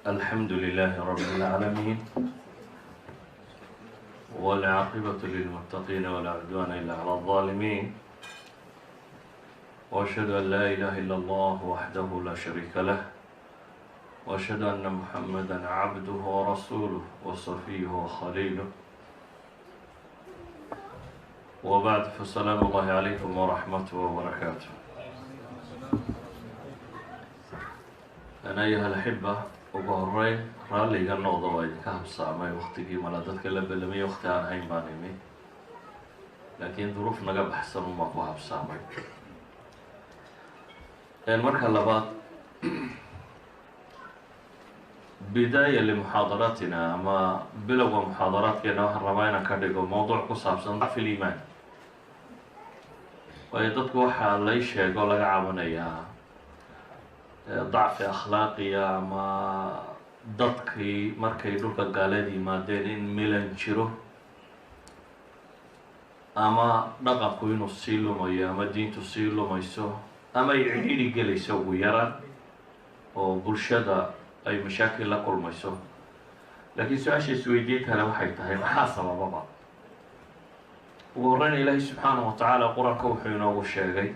الحمد لله رب العالمين والعاقبة للمتقين ولا عدوان إلا على الظالمين وأشهد أن لا إله إلا الله وحده لا شريك له وأشهد أن محمدا عبده ورسوله وصفيه وخليله وبعد فالسلام الله عليكم ورحمته وبركاته. أنا أيها الأحبة ugu horeyn raalliga noqda waa idinka habsaamay waqtigii mala dadka la belamay waqti aan hayn baan imi laakiin duruuf naga baxsan uma ku habsaamay. marka labaad bidaaya limuxaadaratina ama bilowga muxaadaraadkeena waxaan rabaa inaan ka dhigo mowduuc ku saabsan dacfi liimaan, waayo dadku waxaa lay sheego laga cabanayaa dacfi akhlaaqiya ama dadkii markay dhulka gaaleed yimaadeen in milan jiro ama dhaqanku inuu sii lumayo ama diintu sii lumayso ama ay cidhiidhi gelayso ugu yaraan oo bulshada ay mashaakil la kulmayso. laakiin su-aasha isweydiin kale waxay tahay maxaa sabababa? ugu horreyn ilaahay subxaanahu wa tacaala qur-aanka wuxuu inoogu sheegay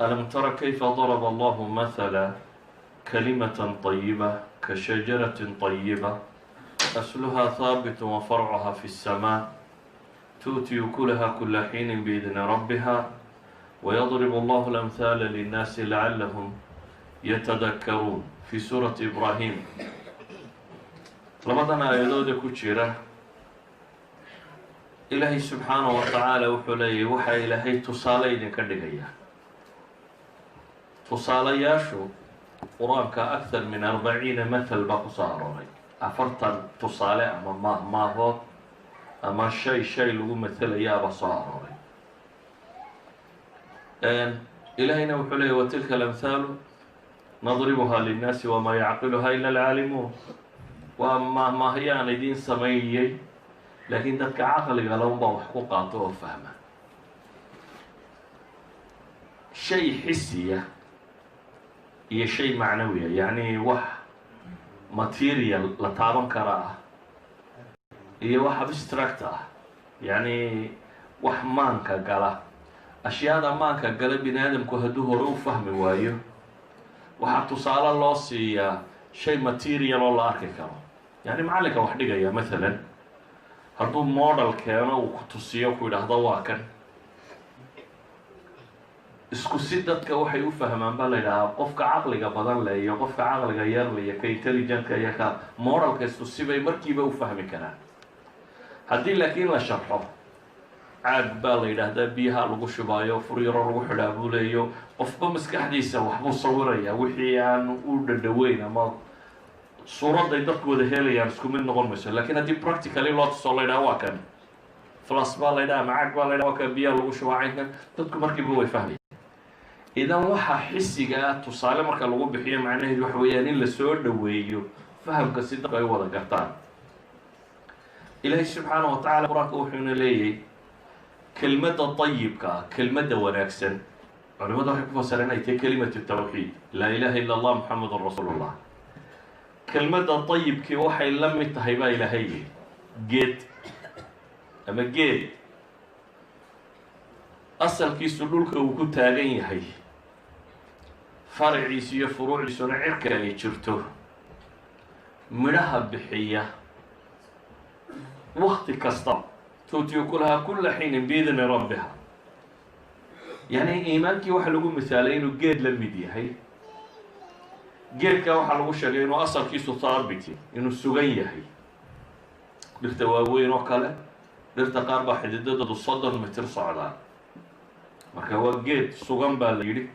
ألم تر كيف ضرب الله مثلا كلمة طيبة كشجرة طيبة أصلها ثابت وفرعها في السماء تؤتي أكلها كل حين بإذن ربها ويضرب الله الأمثال للناس لعلهم يتذكرون في سورة إبراهيم. رمضان آيادود كتيرة إلهي سبحانه وتعالى وحلي وحي إلهي تصالين كدقيا tusaalayaashu qur-aanka akthar min 40 mathal baa ku soo arooray. 40 tusaale ama mahmaahood ama shay lagu matalayaaba soo arooray. ilaahayna wuxuu leeyahy watilka alamthaalu nadribuhaa linnaasi wamaa yacqiluhaa ila alcaalimuun. waa mahmaahyaan idiin sameeyey laakiin dadka caqliga le unbaa wax ku qaato oo fahma. shay xisiya iyo shay macnawiya, yacni wax material la taaban kara ah iyo wax abstract ah, yacni wax maanka gala. ashyaada maanka gala bini aadamku hadduu hore u fahmi waayo waxaa tusaale loo siiyaa shay material oo la arki karo. yacni macallinka wax dhigaya maalan hadduu model keeno uu ku tusiyo ku yidhaahdo waa kan, isku si dadka waxay u fahmaan baa la yidhahaa qofka caqliga badan le iyo qofka caqliga yar le iyo ka intelligentka iyo ka moralka isku sibay markiiba u fahmi karaan. haddii laakiin la sharxo caag baa la yidhaahdaa biyaha lagu shubaayo furyaro lagu xidhaa buu leeyo qofba maskaxdiisa waxbuu sawiraya wixii aan u dhadhaweyn ama suuradday dadku wada helayaan isku mid noqon mayso. laakiin haddii practically loo tuso la yidhaha waa kan flas baa la yidhaha ama caag baa la yidhaha waa kan biyaha lagu shubaa caynkan, dadku markiiba way fahmaya. idan waxaa xisiga ah tusaale marka lagu bixiyo macnaheedu waxa weeyaan in la soo dhoweeyo fahamka si dadku ay wada gartaan. ilaahay subxaanahu wa tacaala qur-aanka wuxuuna leeyahay kelmadda dayibka ah, kelmadda wanaagsan, culimada waxay ku fasireen ay tahay kelimatu tawxiid laa ilaaha illa allah muxamedun rasuulullah. kelmadda dayibkii waxay la mid tahay baa ilaahay yihi geed ama geed asalkiisu dhulka uu ku taagan yahay, faraciisu iyo furuuciisuna cirka ay jirto, midhaha bixiya wakti kasta, tuuti ukulahaa kulla xiinin biidni rabbiha. yacni iimaankii waxaa lagu misaalay inuu geed la mid yahay. geedka waxaa lagu sheegay inuu asalkiisu thaabit, inuu sugan yahay. dhirta waaweyn oo kale, dhirta qaar baa xididadoodu 30 mitir socdaan, marka waa geed sugan baa la yidhi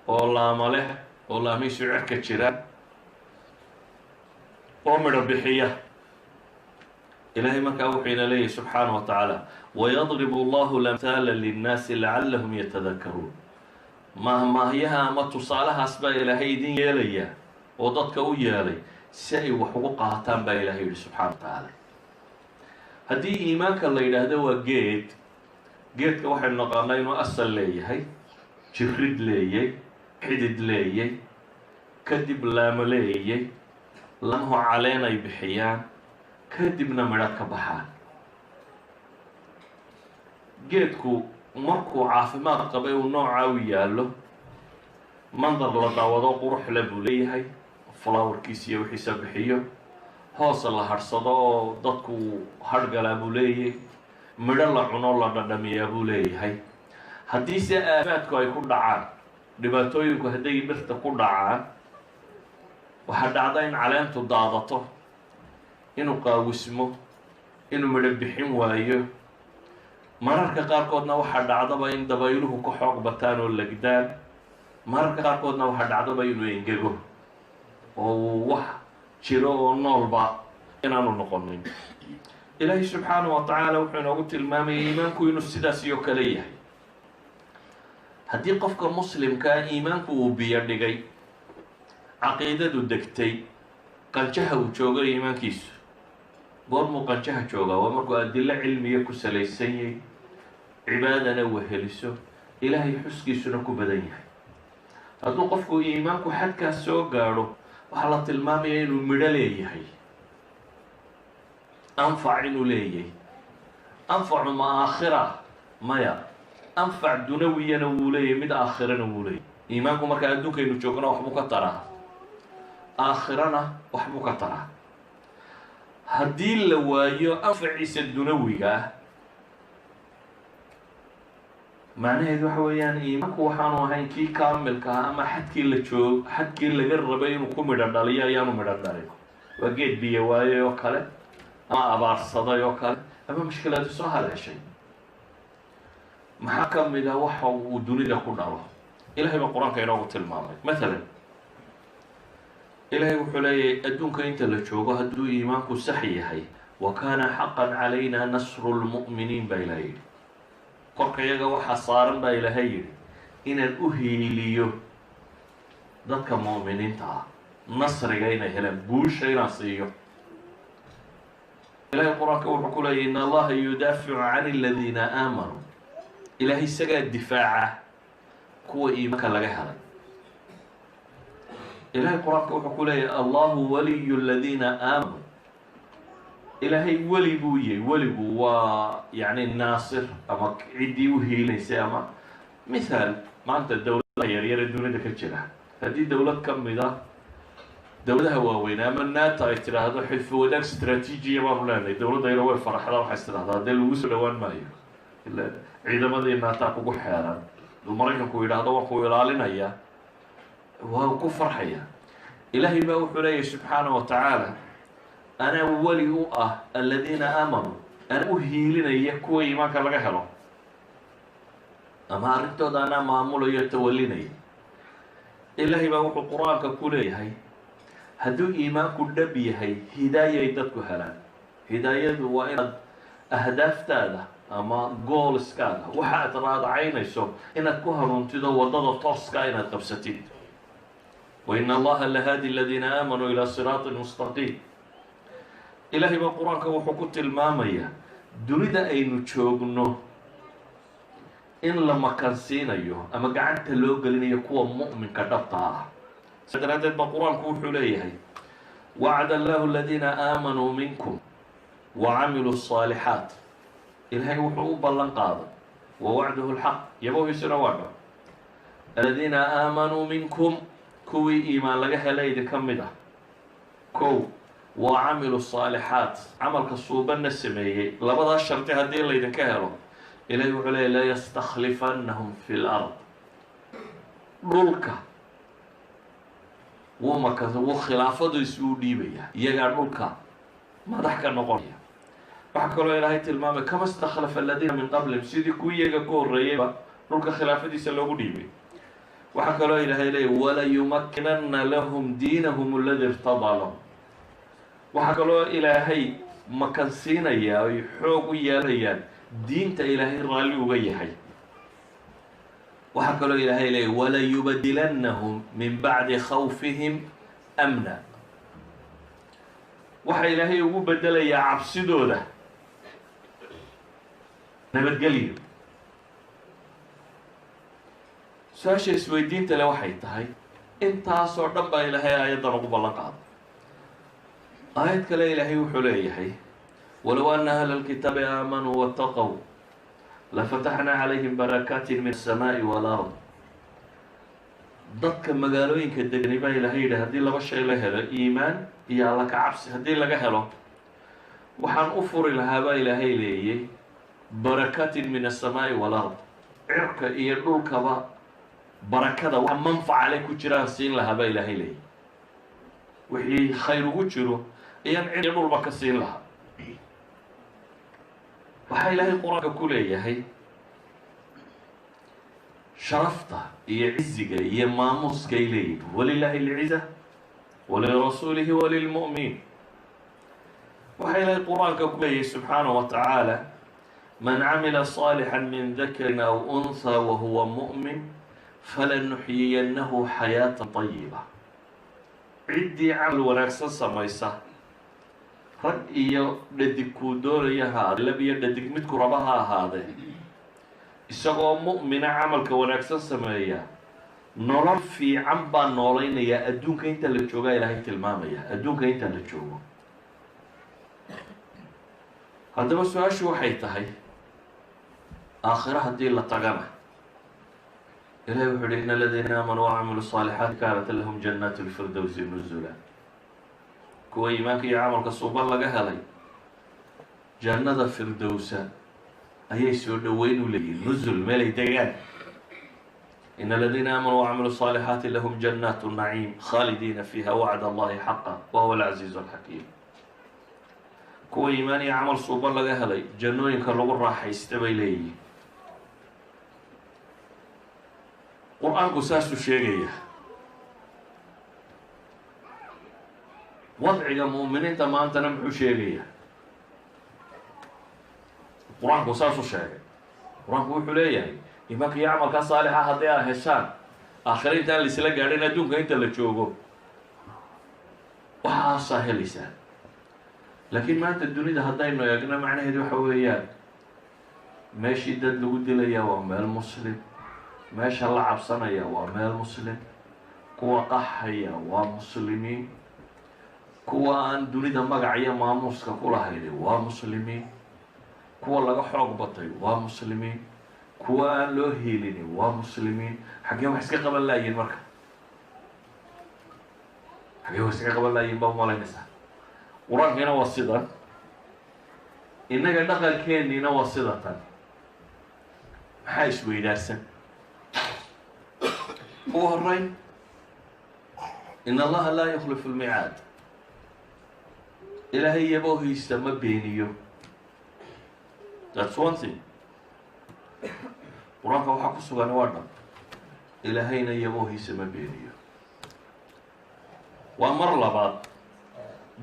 oo laama leh oo laamihiisu cirka jiraan oo midho bixiya. ilaahay markaa wuxuu ina leeyahy subxaanahu wa tacaala wayadribu allahu lamthaala linnaasi lacallahum yatadakaruun. mahmaahyaha ama tusaalahaas baa ilaahay idin yeelaya oo dadka u yeelay si ay wax ugu qaataan baa ilaahay yidhi subxaana wa tacaala. haddii iimaanka la yidhaahdo waa geedka waxaynu naqaanaa inuu asal leeyahay, jirid leeyay, xidid leeyay, kadib laamo leeyay, lamuhu caleen ay bixiyaan, kadibna midho ka baxaan. geedku markuu caafimaad qabay uu noocaa u yaallo, mandar la daawado qurux le buu leeyahay, flowerkiisa iyo wixiisa bixiyo, hoos la hadhsado oo dadku hadhgalaa buu leeyahay, midho la cuno la dhadhamiyaa buu leeyahay. haddiise aafaadku ay ku dhacaan, dhibaatooyinku hadday dhirta ku dhacaan, waxaa dhacda in caleentu daadato, inuu qaawismo, inuu midho bixin waayo. mararka qaarkoodna waxaa dhacdaba in dabayluhu ka xoog bataan oo legdaan, mararka qaarkoodna waxaa dhacdaba inuu engego oo uu wax jiro oo noolba inaanu noqonin. ilaahay subxaanahu wa tacaala wuxuu inoogu tilmaamayay iimaanku inuu sidaas iyo kale yahay. haddii qofka muslimkaa iimaanku uu biyo dhigay, caqiidadu degtay, qanjaha uu joogo iimaankiisu, goormuu qanjaha joogaa? waa markuu adilo cilmiya ku salaysan yahay, cibaadana weheliso, ilaahay xuskiisuna ku badan yahay. hadduu qofku iimaanku xadkaas soo gaadho, waxaa la tilmaamaya inuu midho leeyahay, anfac inuu leeyahay. anfacu ma aakhira? maya, anfac dunawiyana wuu leeyahay, mid aakhirana wuu leeyahay. iimaanku markaa adduunkaynu joogna waxbuu ka taraa, aakhirana waxbuu ka taraa. haddii la waayo anfaciisa dunawiga ah, macnaheedu waxa weeyaan iimaanku waxaanu ahayn kii kaamilka ah, ama xadkii laga rabay inuu ku midho dhaliyo ayaanu midho dhalin. waa geed biyo waayay oo kale, ama abaarsaday oo kale, ama mushkilaadu soo haleeshay. maxaa ka mid ah waxa uu dunida ku dhalo? ilahay baa qur-aanka inoogu tilmaamay. maalan ilaahay wuxuu leeyahay adduunka inta la joogo hadduu iimaanku sax yahay, wa kaana xaqan calayna nasru lmu'miniin baa ilahay yidhi. korka iyaga waxaa saaran baa ilaahay yidhi inaan u hiiliyo dadka mu'miniinta ah, nasriga inay helaan, guusha inaan siiyo. ilahay qur-aanka wuxuu ku leeyahy in allaha yudaaficu can aladiina aamanuu. ilaahay isagaa difaaca kuwa iimaanka laga helay. ilaahay qur-aanka wuxuu ku leeyahay allahu waliyu aladiina aamanuu. ilaahay weli buu yahay. weligu waa yacni naasir, ama ciddii u hiilaysay. ama mithaal maanta dowladaha yaryare dunida ka jira, haddii dowlad ka mida dowladaha waaweyn ama nato ay tidhaahdo xilfi wadaag istraatiijiya baanu leenahay, dowladdayna way faraxdaa, waxay is tidhahdaa haddee lagu soo dhowaan maayo, ila ciidamadii naataa kugu xeeran. duu maraykanku yidhaahdo waan ku ilaalinayaa, waa ku farxaya. ilaahay baa wuxuu leeyahay subxaanahu wa tacaala anaa weli u ah aladiina aamanuu, anaa u hiilinaya kuwa iimaanka laga helo, ama arrintooda anaa maamulayo tawalinaya. ilaahay baa wuxuu qur-aanka ku leeyahay hadduu iimaanku dhab yahay, hidaayay dadku helaan. hidaayadu waa inaad ahdaaftaada ama goolskaada, waxa aad raadacaynayso, inaad ku hanuuntido waddada tooska inaad qabsatid. wain allaha lahaadi aladiina aamanuu ilaa siraatin mustaqiim. ilaahay baa qur-aanka wuxuu ku tilmaamayaa dunida aynu joogno in la makansiinayo ama gacanta loo gelinayo kuwa mu'minka dhabta ah. sa daraaddeed baa qur-aanku wuxuu leeyahay wacda allahu aladiina aamanuu minkum wa camiluu الصaalixaat. ilaahay wuxuu u ballan qaaday wa wacduhu lxaq, yabohiisuna waa dha aladiina aamanuu minkum, kuwii iimaan laga helay idinka mid ah. kow, wa camilu الصaalixaat, camalka suubanna sameeyey. labadaas sharti haddii laydinka helo, ilahay wuxuu leeyay layastakhlifannahum fi lard. dhulka wuu khilaafadiisu u dhiibaya, iyagaa dhulka madax ka noqonaya. waxaa kaloo ilaahay tilmaamay kama istakhlafa aladiina min qablihim, sidii kuwii iyaga ku horreeyeyba dhulka khilaafadiisa loogu dhiibay. waxaa kaloo ilaahay leeyay walayumakkinanna lahum diinahum aladi irtadaa lahum. waxaa kaloo ilaahay makansiinayaa ay xoog u yeelayaan diinta ilaahay raalli uga yahay. waxaa kaloo ilaahay leeyay walayubadilannahum min bacdi khawfihim amna. waxaa ilaahay ugu bedelayaa cabsidooda nabadgelyo. su-aasha isweydiinta le waxay tahay intaasoo dhan baa ilaahay aayaddan ugu ballan qaaday. aayad kale ilaahay wuxuu leeyahay walow anna ahla alkitaabi aamanuu wattaqow lafataxnaa calayhim barakaatin min asamaa'i walard. dadka magaalooyinka degani baa ilaahay yidhi haddii laba shay la helo, iimaan iyo alla ka cabsi haddii laga helo, waxaan u furi lahaa baa ilaahay leeyay barakaatin min asamaa'i walard. cirka iyo dhulkaba barakada wax manfaca le ku jiraan siin lahaa baa ilaahay leeyay. wixii khayr ugu jiro ayaan cir iyo dhulba ka siin lahaa. waxaa ilaahay qur-aanka ku leeyahay sharafta iyo ciziga iyo maamuuskay leeyihin walilaahi alciza walirasuulihi walilmu'miniin. waxaa ilaahay qur-aanka ku leeyahay subxaanahu wa tacaala man camila صaalixan min dakarin aw unhaa wahuwa mu'min falanuxyiyannahu xayaatan طayiba. ciddii camal wanaagsan samaysa, rag iyo dhadig kuu doonaya ahaade, lab iyo dhadig midku raba ha ahaadee, isagoo mu'mina camalka wanaagsan sameeya, nolol fiican baa noolaynayaa adduunka inta la joogaa ilaahay tilmaamaya. adduunka inta la joogo haddaba su-aashu waxay tahay aakhiro haddii la tagana ilahay wuxuu uhi in aladiina aamanuu wacamiluu صaalixaati kaanat lahum jannaat lfirdowsi nuzula. kuwa iimaanka iyo camalka suuban laga helay jannada firdowsa ayay soo dhoweyn u leeyihin, nuzul meelay degaan. in aladiina aamanuu wacamiluu صaalixaati lahum jannaat naciim khaalidiina fiiha wacd allahi xaqa wahuwa alcaziizu alxakiim. kuwa iimaan iyo camal suuban laga helay jannooyinka lagu raaxaysta bay leeyihiin. qur-aanku saasuu sheegaya. wadciga mu'miniinta maantana muxuu sheegaya? qur-aanku saasuu sheegay. qur-aanku wuxuu leeyahay iimaanka iyo camalka saalixa haddii aad heshaan aakhiro intaan laisla gaadhin adduunka inta la joogo waxaasaa helaysaa. laakiin maanta dunida haddaynu eegno macnaheedu waxa weeyaan meeshii dad lagu dilaya waa meel muslim, meesha la cabsanaya waa meel muslim, kuwa qaxaya waa muslimiin, kuwa aan dunida magac iyo maamuuska ku lahayni waa muslimiin, kuwa laga xoog batay waa muslimiin, kuwa aan loo helini waa muslimiin. xaggee wax iska qaban laayiin marka? xaggee wax iska qaban laayiin baa umalaynaysaa? qur-aankiina waa sidan, innaga dhaqankeeniina waa sida tan. maxaa isweydaarsan? ugu horeyn in allaha laa yukhlifu lmicaad. ilaahay yaboohiisa ma beeniyo. that's one thing. qur-aanka waxaa ku sugan waa dhan, ilaahayna yaboohiisa ma beeniyo. waa mar labaad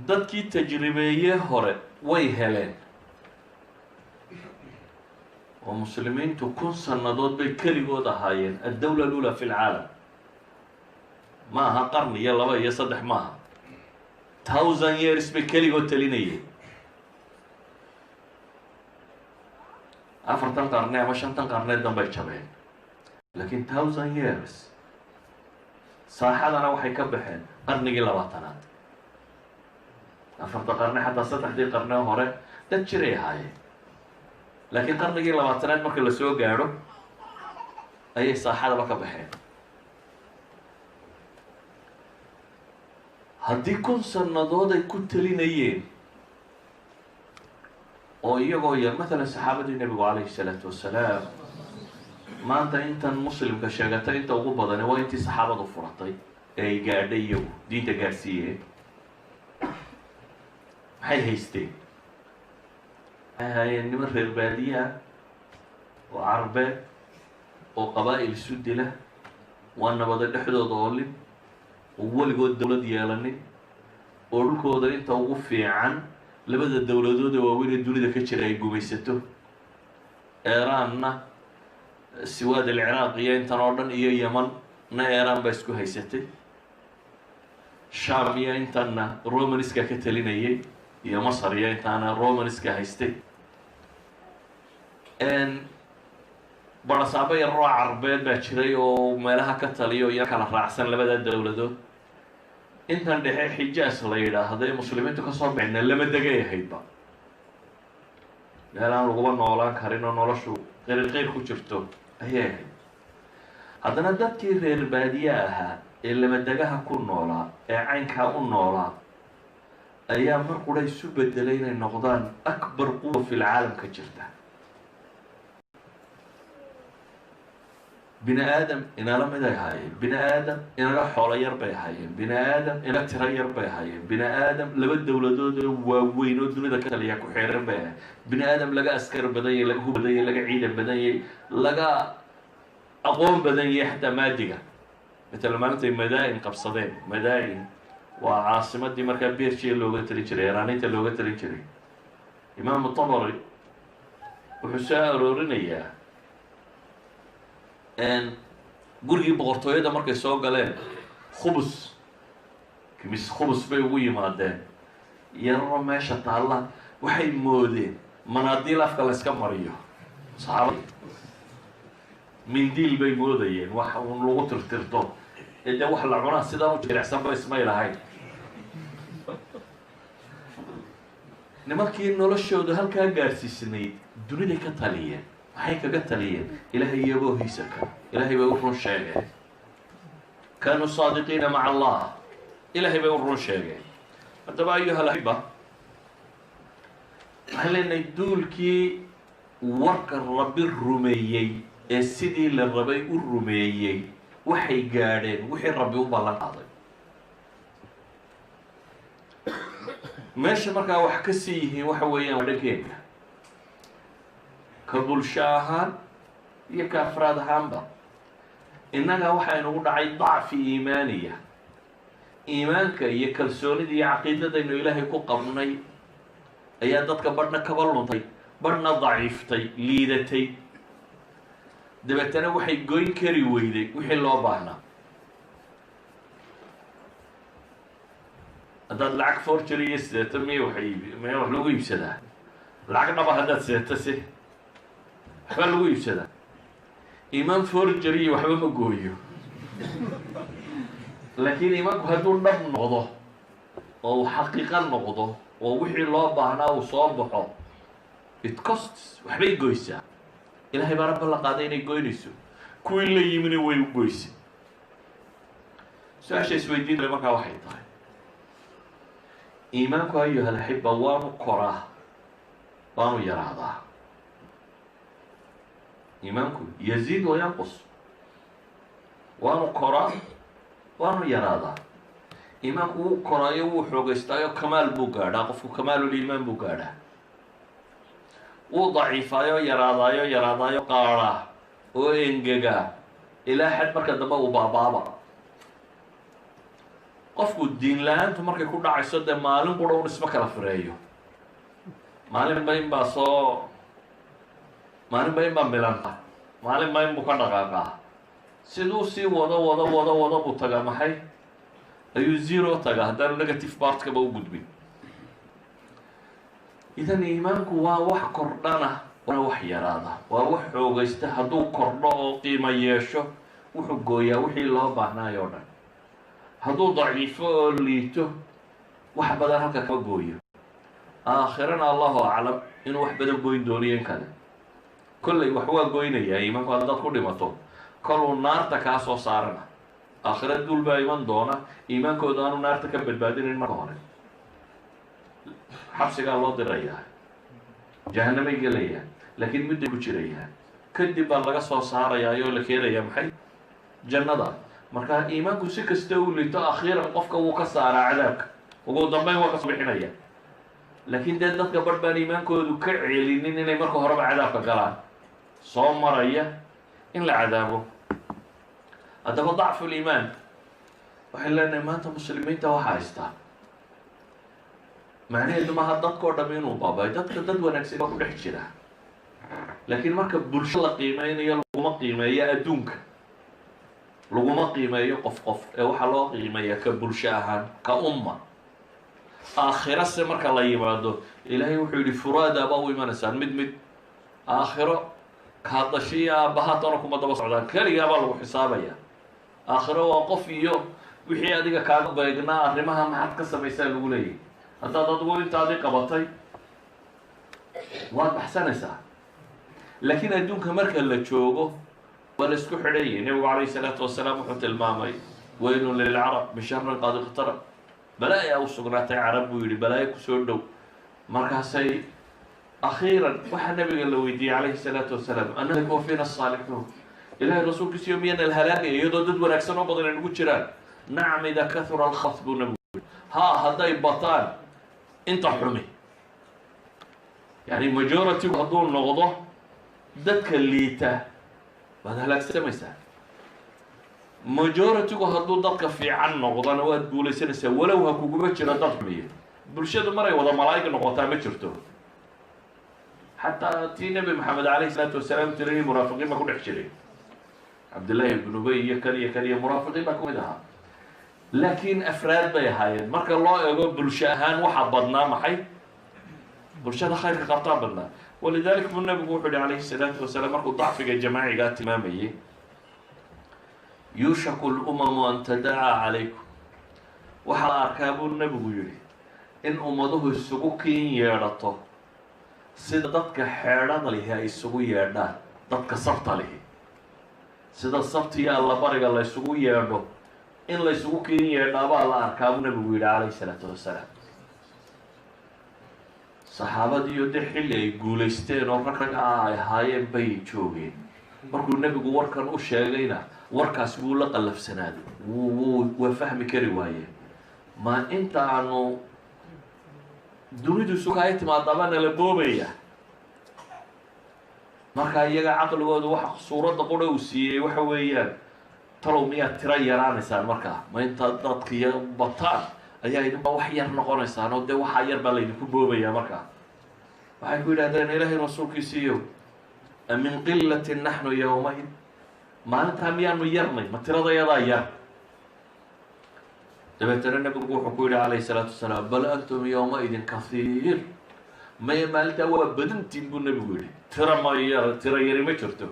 dadkii tajribeeye hore way heleen oo muslimiintu 1000 sannadood bay keligood ahaayeen. addawla alula fi lcaalam ma aha qarni iyo 2 iyo 3 maaha, 1000 years bay keligood talinayeen. 4 qarne ama 5 qarneed danbay jabeen, laakiin 1000 years saaxadana waxay ka baxeen qarnigii 20aad. 4 qarne xataa 3 qarne hore dad jiray ahaayeen, laakiin qarnigii 20aad marka la soo gaadho ayay saaxadaba ka baxeen. haddii 1000 sannadood ay ku talinayeen oo iyagoo yar, maalan saxaabadii nebigu calayhi salaatu wasalaam, maanta intan muslimka sheegatay inta ugu badani waa intii saxaabadu furatay ee ay gaadhay iyagu diinta gaadhsiiyeen. maxay haysteen? waxay ahaayeen niman reer baadiya oo carbeed oo qabaa'il isu dila, waa nabada dhexdooda oolin, oo weligood dowlad yeelanin, oo dhulkooda inta ugu fiican labada dowladood ee waaweyn ee dunida ka jira ay gumaysato. eeraanna siwaad alciraaq iyo intan oo dhan iyo yamanna eeraan baa isku haysatay. sham iyo intanna romanska ka talinayay, iyo masar iyo intaana romanska haystay. barasaabo yaroo carbeed baa jiray oo meelaha ka taliyo iyo kala raacsan labada dowladood. intan dhexe xijaas la yidhaahdo ee muslimiintu ka soo baxna lama degay ahaydba, meel aan laguba noolaan karin oo noloshu qeyr ku jirto ayay ahayd. haddana dadkii reer baadiye ahaa ee labadegaha ku noolaa ee caynkaa u noolaa ayaa mar qura isu bedelay inay noqdaan akbar quwa fil caalamka jirta. bini aadam inala mid ay ahaayeen, bini aadam inaga xoolo yar bay ahaayeen, bini aadam inaga tiro yar bay ahaayeen, bini aadam laba dowladood oo waaweyn oo dunida ka taliya ku xeeran bay ahaayeen, bini aadam laga askar badan yahay, laga hub badan yahay, laga ciidan badan yahay, laga aqoon badan yahay xataa maadiga. مثل ما أنتي مدائن قبصدين، مدائن وعاصمة دي مركب بيرشي اللغة تريجري، إيرانية اللغة تريجري. إمام الطبري وحساء رورينيا إن قرقي بغرطوية ده مركب سوق قالين خبز كميس خبز بيوي مادين يرى ماشي تعالى وحي مودين مناديل أفكال اسكامريو صحابي منديل bay moodayeen waxa uu lagu tirtirto ee wax la cunaa sidaa u jiricsan ba isma ilahay. nimankii noloshooda halkaa gaarsiisnayd dunida ka taliyeen, waxay kaga taliyeen ilaahay iyagoo hiisaka, ilaahay bay u run sheegeen, kaanuu saadiqiina maca allah, ilaahay bay u run sheegeen. haddaba ayuha alaxiba waxaan leenahay duulkii warka rabbi rumeeyey ee sidii la rabay u rumeeyey waxay gaadheen wixii rabbi u ballan qaaday. meesha markaa wax ka sii yihiin waxa weeyaan dhankeenka ka bulsho ahaan iyo ka afraad ahaanba innaga waxaa inugu dhacay dacfi iimaaniya. iimaanka iyo kalsoonida iyo caqiidadaynu ilaahay ku qabnay ayaa dadka badhna kaba luntay, badhna daciiftay, liidatay. dabeetana waxay goyn kari weyday wixii loo baahnaa. haddaad lacag forgery iyo sideeto miya wax lagu iibsadaa? lacag dhaba haddaad sideeto si waxba lagu iibsadaa. iimaan forgery iyo waxba ma gooyo. laakiin iimaanku hadduu dhab noqdo oo uu xaqiiqa noqdo oo wixii loo baahnaa uu soo baxo, it costs, waxbay goysaa. ilaahay baa rabba la qaaday inay goynayso, kuwii la yimina way u goysay. su-aasha isweydiin le markaa waxay tahay iimaanku ayuha alaxiba waanu koraa waanu yaraadaa. iimaanku yaziid wa yanqus, waanu koraa waanu yaraadaa. iimaanku wuu koraayo wuu xoogaystaayo kamaal buu gaadhaa, qofku kamaaluliimaan buu gaadhaa. wuu daciifaayo yaraadaayo qaadhaa oo engegaa ilaa xad marka dambe uu baabaaba. qofku diin la-aantu markay ku dhacayso dee maalin qura un isma kala fireeyo. maalinba inbaa milanta, maalinba inbuu ka dhaqaaqaa. siduu sii wado buu tagaa maxay ayuu zero tagaa haddaanu negative partkaba u gudbin. idan iimaanku waa wax kordhana waana wax yaraada, waa wax xoogaysta. hadduu kordho oo qiimo yeesho wuxuu gooyaa wixii loo baahnaayo o dhan. hadduu daciifo oo liito wax badan halka kama gooyo. aakhirana allahu aclam inuu wax badan goyn dooniyo in kale. kollay wax waa goynayaa iimaanku haddaad ku dhimato, koluu naarta kaa soo saarana. aakhira duul baa iman doona iimaankooda aanu naarta ka badbaadinin marka hore. xabsigaa loo dirayaa, jahanamay gelayaan, laakiin mudday ku jirayaan. kadib baa laga soo saarayaa oo la keenayaa maxay jannada. markaa iimaanku si kasta u lito akhiiran qofka wuu ka saaraa cadaabka, ugu dambeyn waa ka soo bixinaya. laakiin dee dadka badh baan iimaankoodu ka celinin inay marka horeba cadaabka galaan, soo maraya in la cadaabo. haddaba dacfu liimaan waxay leenahay maanta muslimiinta waxaa haystaa macnaheedu maaha dadkao dham inuu baabay. dadka dad wanaagsan baa ku dhex jira, laakiin marka bulsho la qiimeynayo laguma qiimeeyo adduunka, laguma qiimeeyo qof ee waxaa loo qiimeeyaa ka bulsho ahaan, ka umma. aakhiro se marka la yimaado ilaahay wuxuu yihi furaada baa u imanaysaan mid aakhiro kaadashiya aabbahaatana kuma daba socdaan, keligaabaa lagu xisaabaya. aakhiro waa qof iyo wixii adiga kaaga beegnaa arrimaha maxaad ka samaysaa lagu leeyahy. haddaad adigu intaadii qabatay waad baxsanaysaa. laakiin adduunka marka la joogo waa la isku xidhayay. nebigu calayhi salaatu wasalaam wuxuu tilmaamay weylun lilcarab min sharrin qad iqtarab, balaayaa u sugnaatay carab buu yidhi, balaayo kusoo dhow. markaasay akhiiran waxaa nabiga la weydiiyey calayhi salaatu wasalaam, annaga wa fiina asaalixuun, ilaahay rasuulkiisiyo miyana la halaagaya iyadoo dad wanaagsan oo badan ay nagu jiraan? nacam ida kahura alkhas buu nabigu yidhi, haa hadday bataan inta xumi. yani majority hadduu noqdo dadka liita waad halaagsamaysaa. majority-gu hadduu dadka fiican noqdona waad guulaysanaysaa, walow ha kuguma jiro dad xumiya. bulshadu maray wada malaa'ig noqotaa ma jirto. xataa tii nebi maxamed calayhi salaatu wasalaam tirayay munaafiqiin baa ku dhex jiray, cabdillahi ibn ubay iyo kaliya munaafiqiin baa kumid ahaa. laakiin afraad bay ahaayeen. marka loo eego bulsho ahaan waxaa badnaa maxay? bulshada khayrka qabtaa badnaa. walidalik buu nabigu wuxuu yihi calayhi salaatu wasalaam markuu dacfiga jamaacigaa tilmaamayay, yuushaku lumamu an tadacaa calaykum, waxaa la arkaa buu nabigu yihi in ummaduhu isugu kiin yeedhato sida dadka xeedhada lihi ay isugu yeedhaan dadka sabta lihi. sida sabtiyo allabariga la ysugu yeedho in la ysugu kiin yeedhaabaa la arkaa buu nabigu yihi calayhi salaatu wasalaam. saxaabadiiyo de xilli ay guulaysteen oo rag ah ay ahaayeen bay joogeen. markuu nebigu warkan u sheegayna warkaas wuu la qallafsanaaday, waa fahmi kari waayeen. ma inta aanu dunidu sugaya timaadaba nala boobaya. markaa iyaga caqligooda waxa suuradda qura uu siiyey waxa weeyaan, talow miyaad tiro yaraanaysaan markaa? ma intaad dadkiiyo bataan ayaa idinba wax yar noqonaysaan oo dee waxaa yar baa laydinku boobayaa. markaa waxay ku yidhahdeen ilaahay rasuulkiisiiyo min qilatin naxnu yowmaid, maalintaa miyaanu yarnay? ma tiradayadaa yar? dabeetana nabigu wuxuu ku yidhi calayhi salaatu wasalaam, bal antum yowmaidin kahiir, maya maalintaa waa badantiin buu nabigu yidhi. tiro yari ma jirto,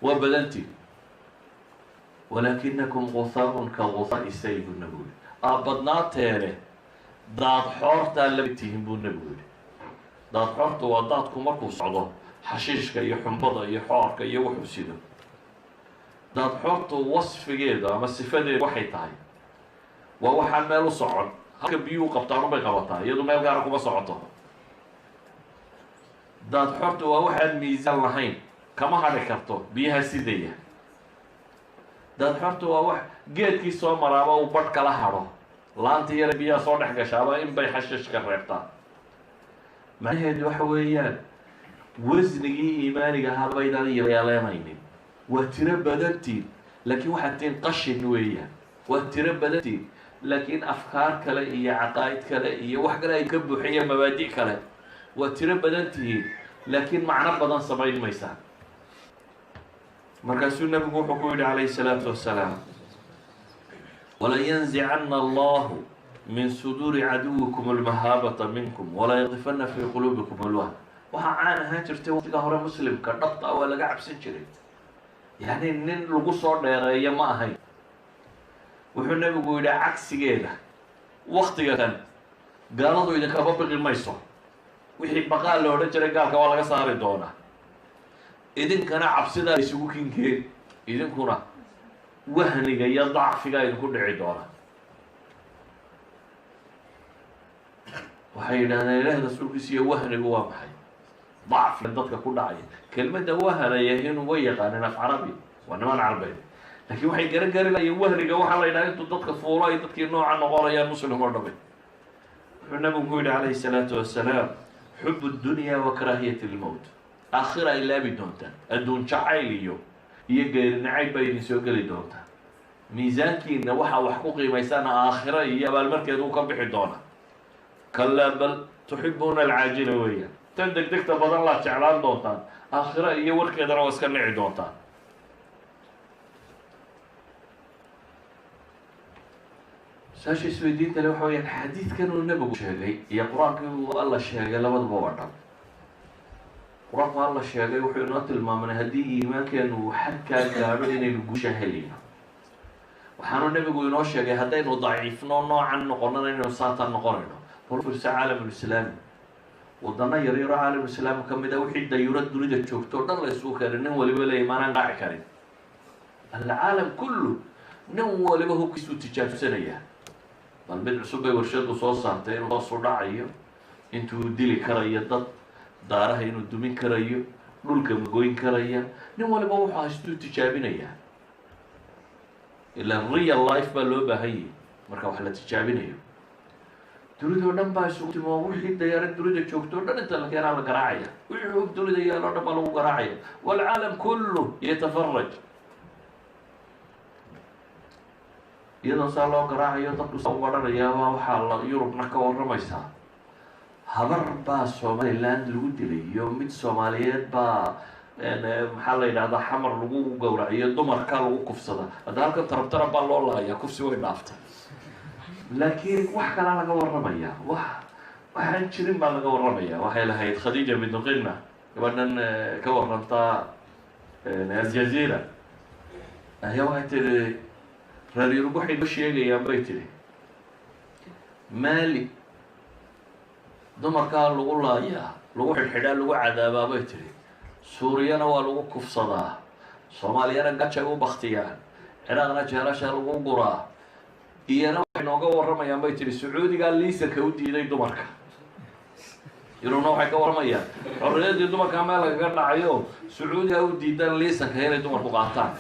waa badantiin. walaakinakum gusaa'un ka gusaa'i sayl buu nabigu yidhi, badnaateene daad xoortaa lama tihin buu nabigu yidhi. daad xoorta waa daadku markuu socdo xashiishka iyo xumbada iyo xoorka iyo wuxuu sido. daad xoortu wasfigeedu ama sifadeedu waxay tahay, waa waxaan meel u socon. halka biyuhu qabtaan ubay qabataa, iyadu meel gaara kuma socoto. daad xoortu waa waxaan miisaan lahayn, kama hadhi karto biyaha sidaya. daad xoortu waa wax geedkii soo maraaba uu badh kala hadho, laanta yare biyaha soo dhex gashaaba in bay xashiishka reebtaa. macnaheedu waxa weeyaan wasnigii iimaaniga ahaa baydaan yeeleemaynin. waa tiro badantiin laakiin waxaad tihiin qashin weeyaan. waa tiro badantiin laakiin afkaar kale iyo caqaa'id kale iyo wax kale ay ka buuxiyeen, mabaadi' kale. waa tiro badan tihiin laakiin macno badan samayn maysaan. markaasuu nabigu wuxuu ku yidhi calayhi salaatu wasalaam, walayanzicana allahu min suduuri caduwikum almahaabata minkum walayaqdifana fii quluubikum alwahn. waxaa caan ahaan jirtay waqtiga hore muslimka dhabta waa laga cabsan jiray, yani nin lagu soo dheereeyo ma ahayn. wuxuu nabigu yidhi cagsigeeda waktiga kan gaaladu idinkaba biqi mayso. wixii baqaa la odhan jiray gaalka waa laga saari doonaa. idinkana cabsidaa isugu kinkeen, idinkuna wahniga iyo dacfigaa idinku dhici doona. waxay yidhahdeen ilaahi rasuulkiisa iyo wahnigu waa maxay? dacfiga dadka ku dhacaya. kelmadda wahanaya inuu way yaqaaneen af carabi, waa niman carbeed, laakiin waxay garagari lahayen wahniga waxaa la yidhaha intuu dadka fuulo ay dadkii nooca noqonayaan muslim oo dhamay. wuxuu nabigu ku yidhi calayhi salaatu wasalaam, xubu dunya wa karaahiyat lmowt. aakhira ay laabi doontaan, adduun jacayl iyo geeri nacayb baa idin soo geli doontaa. miisaankiina waxaa wax ku qiimaysana aakhira iyo abaalmarkeeda uu ka bixi doona. kalaa bal tuxibuuna alcaajila weeyaan, tan degdegta badan laad jeclaan doontaan, aakhira iyo warkeedana waa iska nici doontaan. saasha isweydiinta le waxa weyaan xadiidkan uu nabigu sheegay iyo qur-aankii uu alla sheegay labaduba waa dhan. qur-aanku alla sheegay wuxuu inoo tilmaamay haddii iimaankeenu xadkaa gaadho inaynu guusha helayno. waxaanu nebigu inoo sheegay haddaynu daciifno noocan noqonana inaynu saataan noqonayno. burfursa caalamulislaami wadano yaryaro caalamulislaami ka mid a wixii dayuurad dunida joogto o dhan la isugu keenay nin waliba leeya maanaan qaaci karin. alcaalam kullu nin waliba hubkiisuu tijaabsanayaa. bal mid cusub bay warshadu soo saartay inuu hoosu dhacayo, intuu dili karayo dad, daaraha inuu dumin karayo, dhulka magoyn karaya. nin waliba wuxuu haystuu tijaabinayaa. ilaa real life baa loo baahan yahay marka wax la tijaabinayo. dunidao dhan baa isugu timo wixii dayaarad dunida joogto o dhan inta la keenaa la garaacaya. wixii hub dunida yaalo o dhan baa lagu garaacaya. waalcaalam kullu yatafaraj. iyadoo saa loo garaacayo dadku saa u garhanayaabaa waxaa la yurubna ka warramaysaa habar baa somaliland lagu dilay iyo mid soomaaliyeed baa maxaa la yidhahdaa xamar lagu gowraciyo dumarkaa lagu kufsada. hadda halkan tarabtarab baa loo lahayaa, kufsi way dhaaftay. laakiin wax kalaa laga warramayaa, waxaan jirin baa laga warramayaa. waxay lahayd khadiija bintu qinna gabadhan ka warrantaa aljazeera ayaa waxay tihi reer yurub waxay noo sheegayaan bay tihi maali dumarkaa lagu laayaa, lagu xidhxidhaa, lagu cadaabaa bay tihi. suuriyana waa lagu kufsadaa, soomaaliyana gajay u baktiyaan, ciraaqna jeelasha lagu guraa. iyana waxay nooga warramayaan bay tihi sacuudigaa liisanka u diiday dumarka. yurubna waxay ka warramayaan xorriyadii dumarkaa meel lagaga dhacayo sacuudigaa u diidaan liisanka inay dumarku qaataan.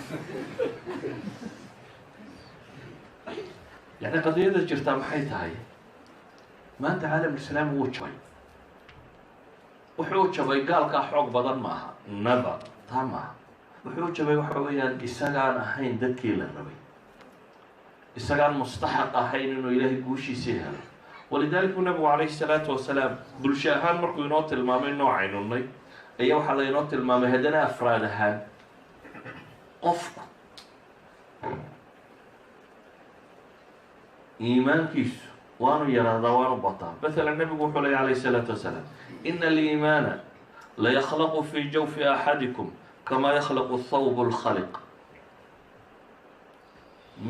يعني قضية jirtaa maxay tahay? maanta caalamulislaami wuu jabay. wuxuu jabay gaalkaa xoog badan maaha, never, taa maaha. wuxuu jabay waxa weeyaan isagaan ahayn dadkii la rabay, isagaan mustaxaq ahayn inuu ilaahay guushiisii helo. walidaalika buu nabigu calayhi salaatu wasalaam bulsho ahaan markuu inoo tilmaamay noocaynunay ayaa waxaa la inoo tilmaamay haddana afraad ahaan qofku iimaankiisu waanu yaraadaa waanu bataa. مثلا nabigu wuxuu leeyahy calayhi الsalaatu wasalaam ina aliimaana layakhlaqu fii jawfi axadikum kamaa yakhlaqu thawb اlkhaliq.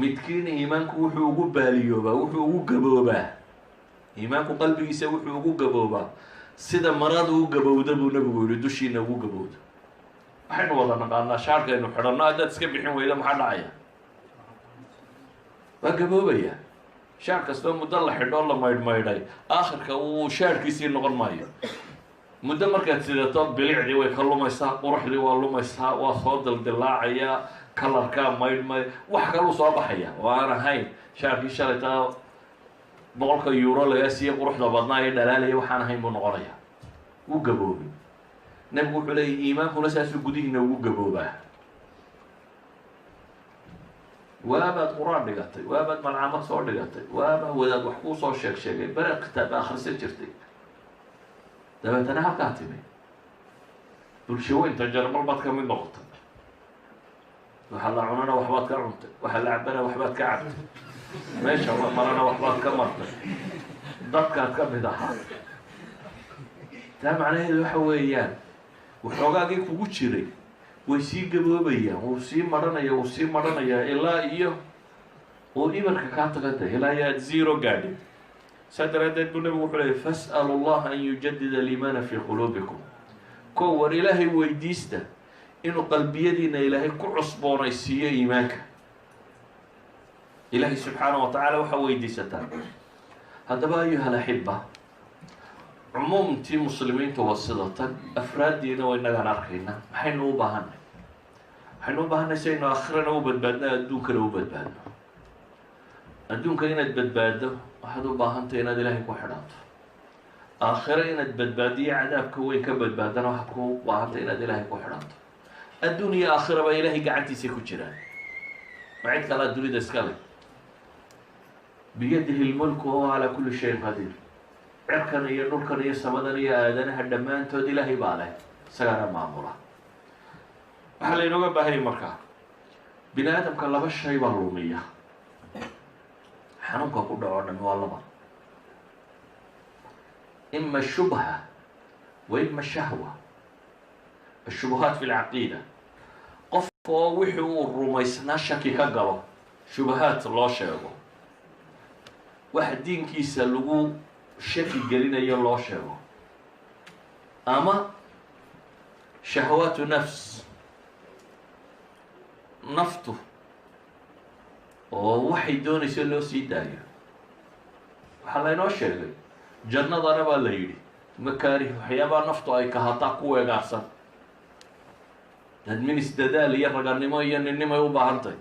midkiin iimaanku wuxuu ugu baaliyoobaa, wuxuu ugu gaboobaa. iimaanku qalbigiisa wuxuu ugu gaboobaa sida maradu u gabowda buu nabigu yihi dushiina ugu gabowda. waxaynu wada naqaanaa shaarkaynu xidhanno haddaad iska bixin weyda maxaa dhacaya? waa gaboobaya. shaar kastoo muddo la xidhoo la maydhmaydhay aakhirka uu shaarkiisii noqon maayo. muddo markaad sidato bilicdii way ka lumaysaa, quruxdii waa lumaysaa, waa soo dildilaacayaa, kalarkaa maydhmay, wax kaluu soo baxaya oo aan ahayn shaarkii shalaytaa 100 euro lagaa siiye quruxda badnaa ee dhalaalaya waxaan ahayn buu noqonayaa. wuu gaboobay. nabigu wuxuu leeyay iimaankuna saasuu gudihiina ugu gaboobaa. waabaad qur-aan dhigatay, waabaad malcamad soo dhigatay, waabaa wadaad wax kuu soo sheegay, bere kitaab akhrisan jirtay, dabeetana halkaa timi bulsho weynta jarmal baad ka mid noqotay. waxa la cunana waxbaad ka cuntay, waxa la cabana waxbaad ka cabtay, meesha marana waxbaad ka martay, dadkaad ka mid ahaa. taa macnaheedu waxa weeyaan waxoogaagii kugu jiray way sii gaboobayaan, wuu sii maranaya, wuu sii maranayaa ilaa iyo uu imarka kaa tagada ilaa iyo aad zero gaadhin. saa daraaddeed buu nabigu wuxuu leeyay fas'alu allaha an yujadida aliimaana fii quluubikum. kow war ilaahay weydiista inuu qalbiyadiina ilaahay ku cusboonaysiiyo iimaanka. ilaahay subxaanahu wa tacaala waxaa weydiisataa. haddaba ayuha alaxiba, cumuumtii muslimiintu waa sida tan, afraaddiina waa inagaan arkaynaa. maxaynu u baahanay? waxaynu u baahanay si aynu aakhirana u badbaadno, adduunkana u badbaadno. adduunka inaad badbaaddo waxaad u baahantay inaad ilaahay ku xidhanto. aakhiro inaad badbaadiyo cadaabka weyn ka badbaadana waxaad ku baahantay inaad ilaahay ku xidhanto. adduun iyo aakhiraba ilaahay gacantiisay ku jiraan. ma cid kalaa dunida iska leh. biyadihi lmulku wahuwa calaa kulli shayin qadiir. cirkan iyo dhulkan iyo samadan iyo aadanaha dhammaantood ilaahay baa leh, isagaana maamula. waxaa laynooga baahayay markaa bini aadamka laba shay baa lumiya. xanuunka ku dhaco dhan waa laba: ima shubha wa ima shahwa. الشبهات في العقيدة قف وحو الرميسنا شكي كقلو شبهات الله شيغو واحد دين كيسا لغو شكي قلنا يالله شيغو أما شهوات نفس نفطه ووحي دون يسلو سيدايا وحلا ينو شيغي جنة ضربا ليلي مكاره وحيابا نفطه أي كهاتا قوة قاسا من استدال يرقى النمو النمو يوباهنتي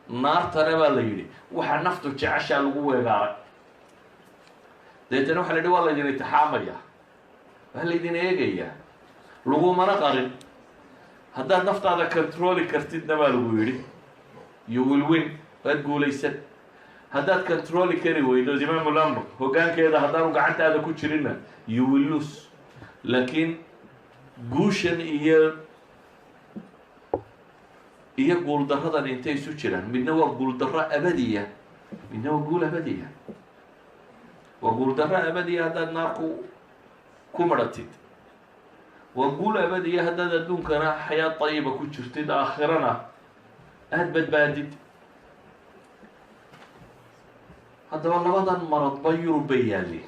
نار تربا ليلي وحا نفطه جعشا لقوة قارا deetana waxa la yidhi waa laydin itixaamaya waa laydin eegaya lagumana qarin haddaad naftaada controli kartidna baa lagu yidhi you will win waad guulaysan haddaad controli kari weydo zimaamul amr hoggaankeeda haddaanu gacantaada ku jirinna you will lose laakiin guushan iyo guuldarradan intay isu jiraan midna waa guuldarro abadiya midna waa guul abadiya وقول درا أبدي هذا ناركو كمرتد وقول أبدي هذا دون كنا حياة طيبة كتشرتد آخرنا أهد بادد هذا والله هذا مرض بير بيالي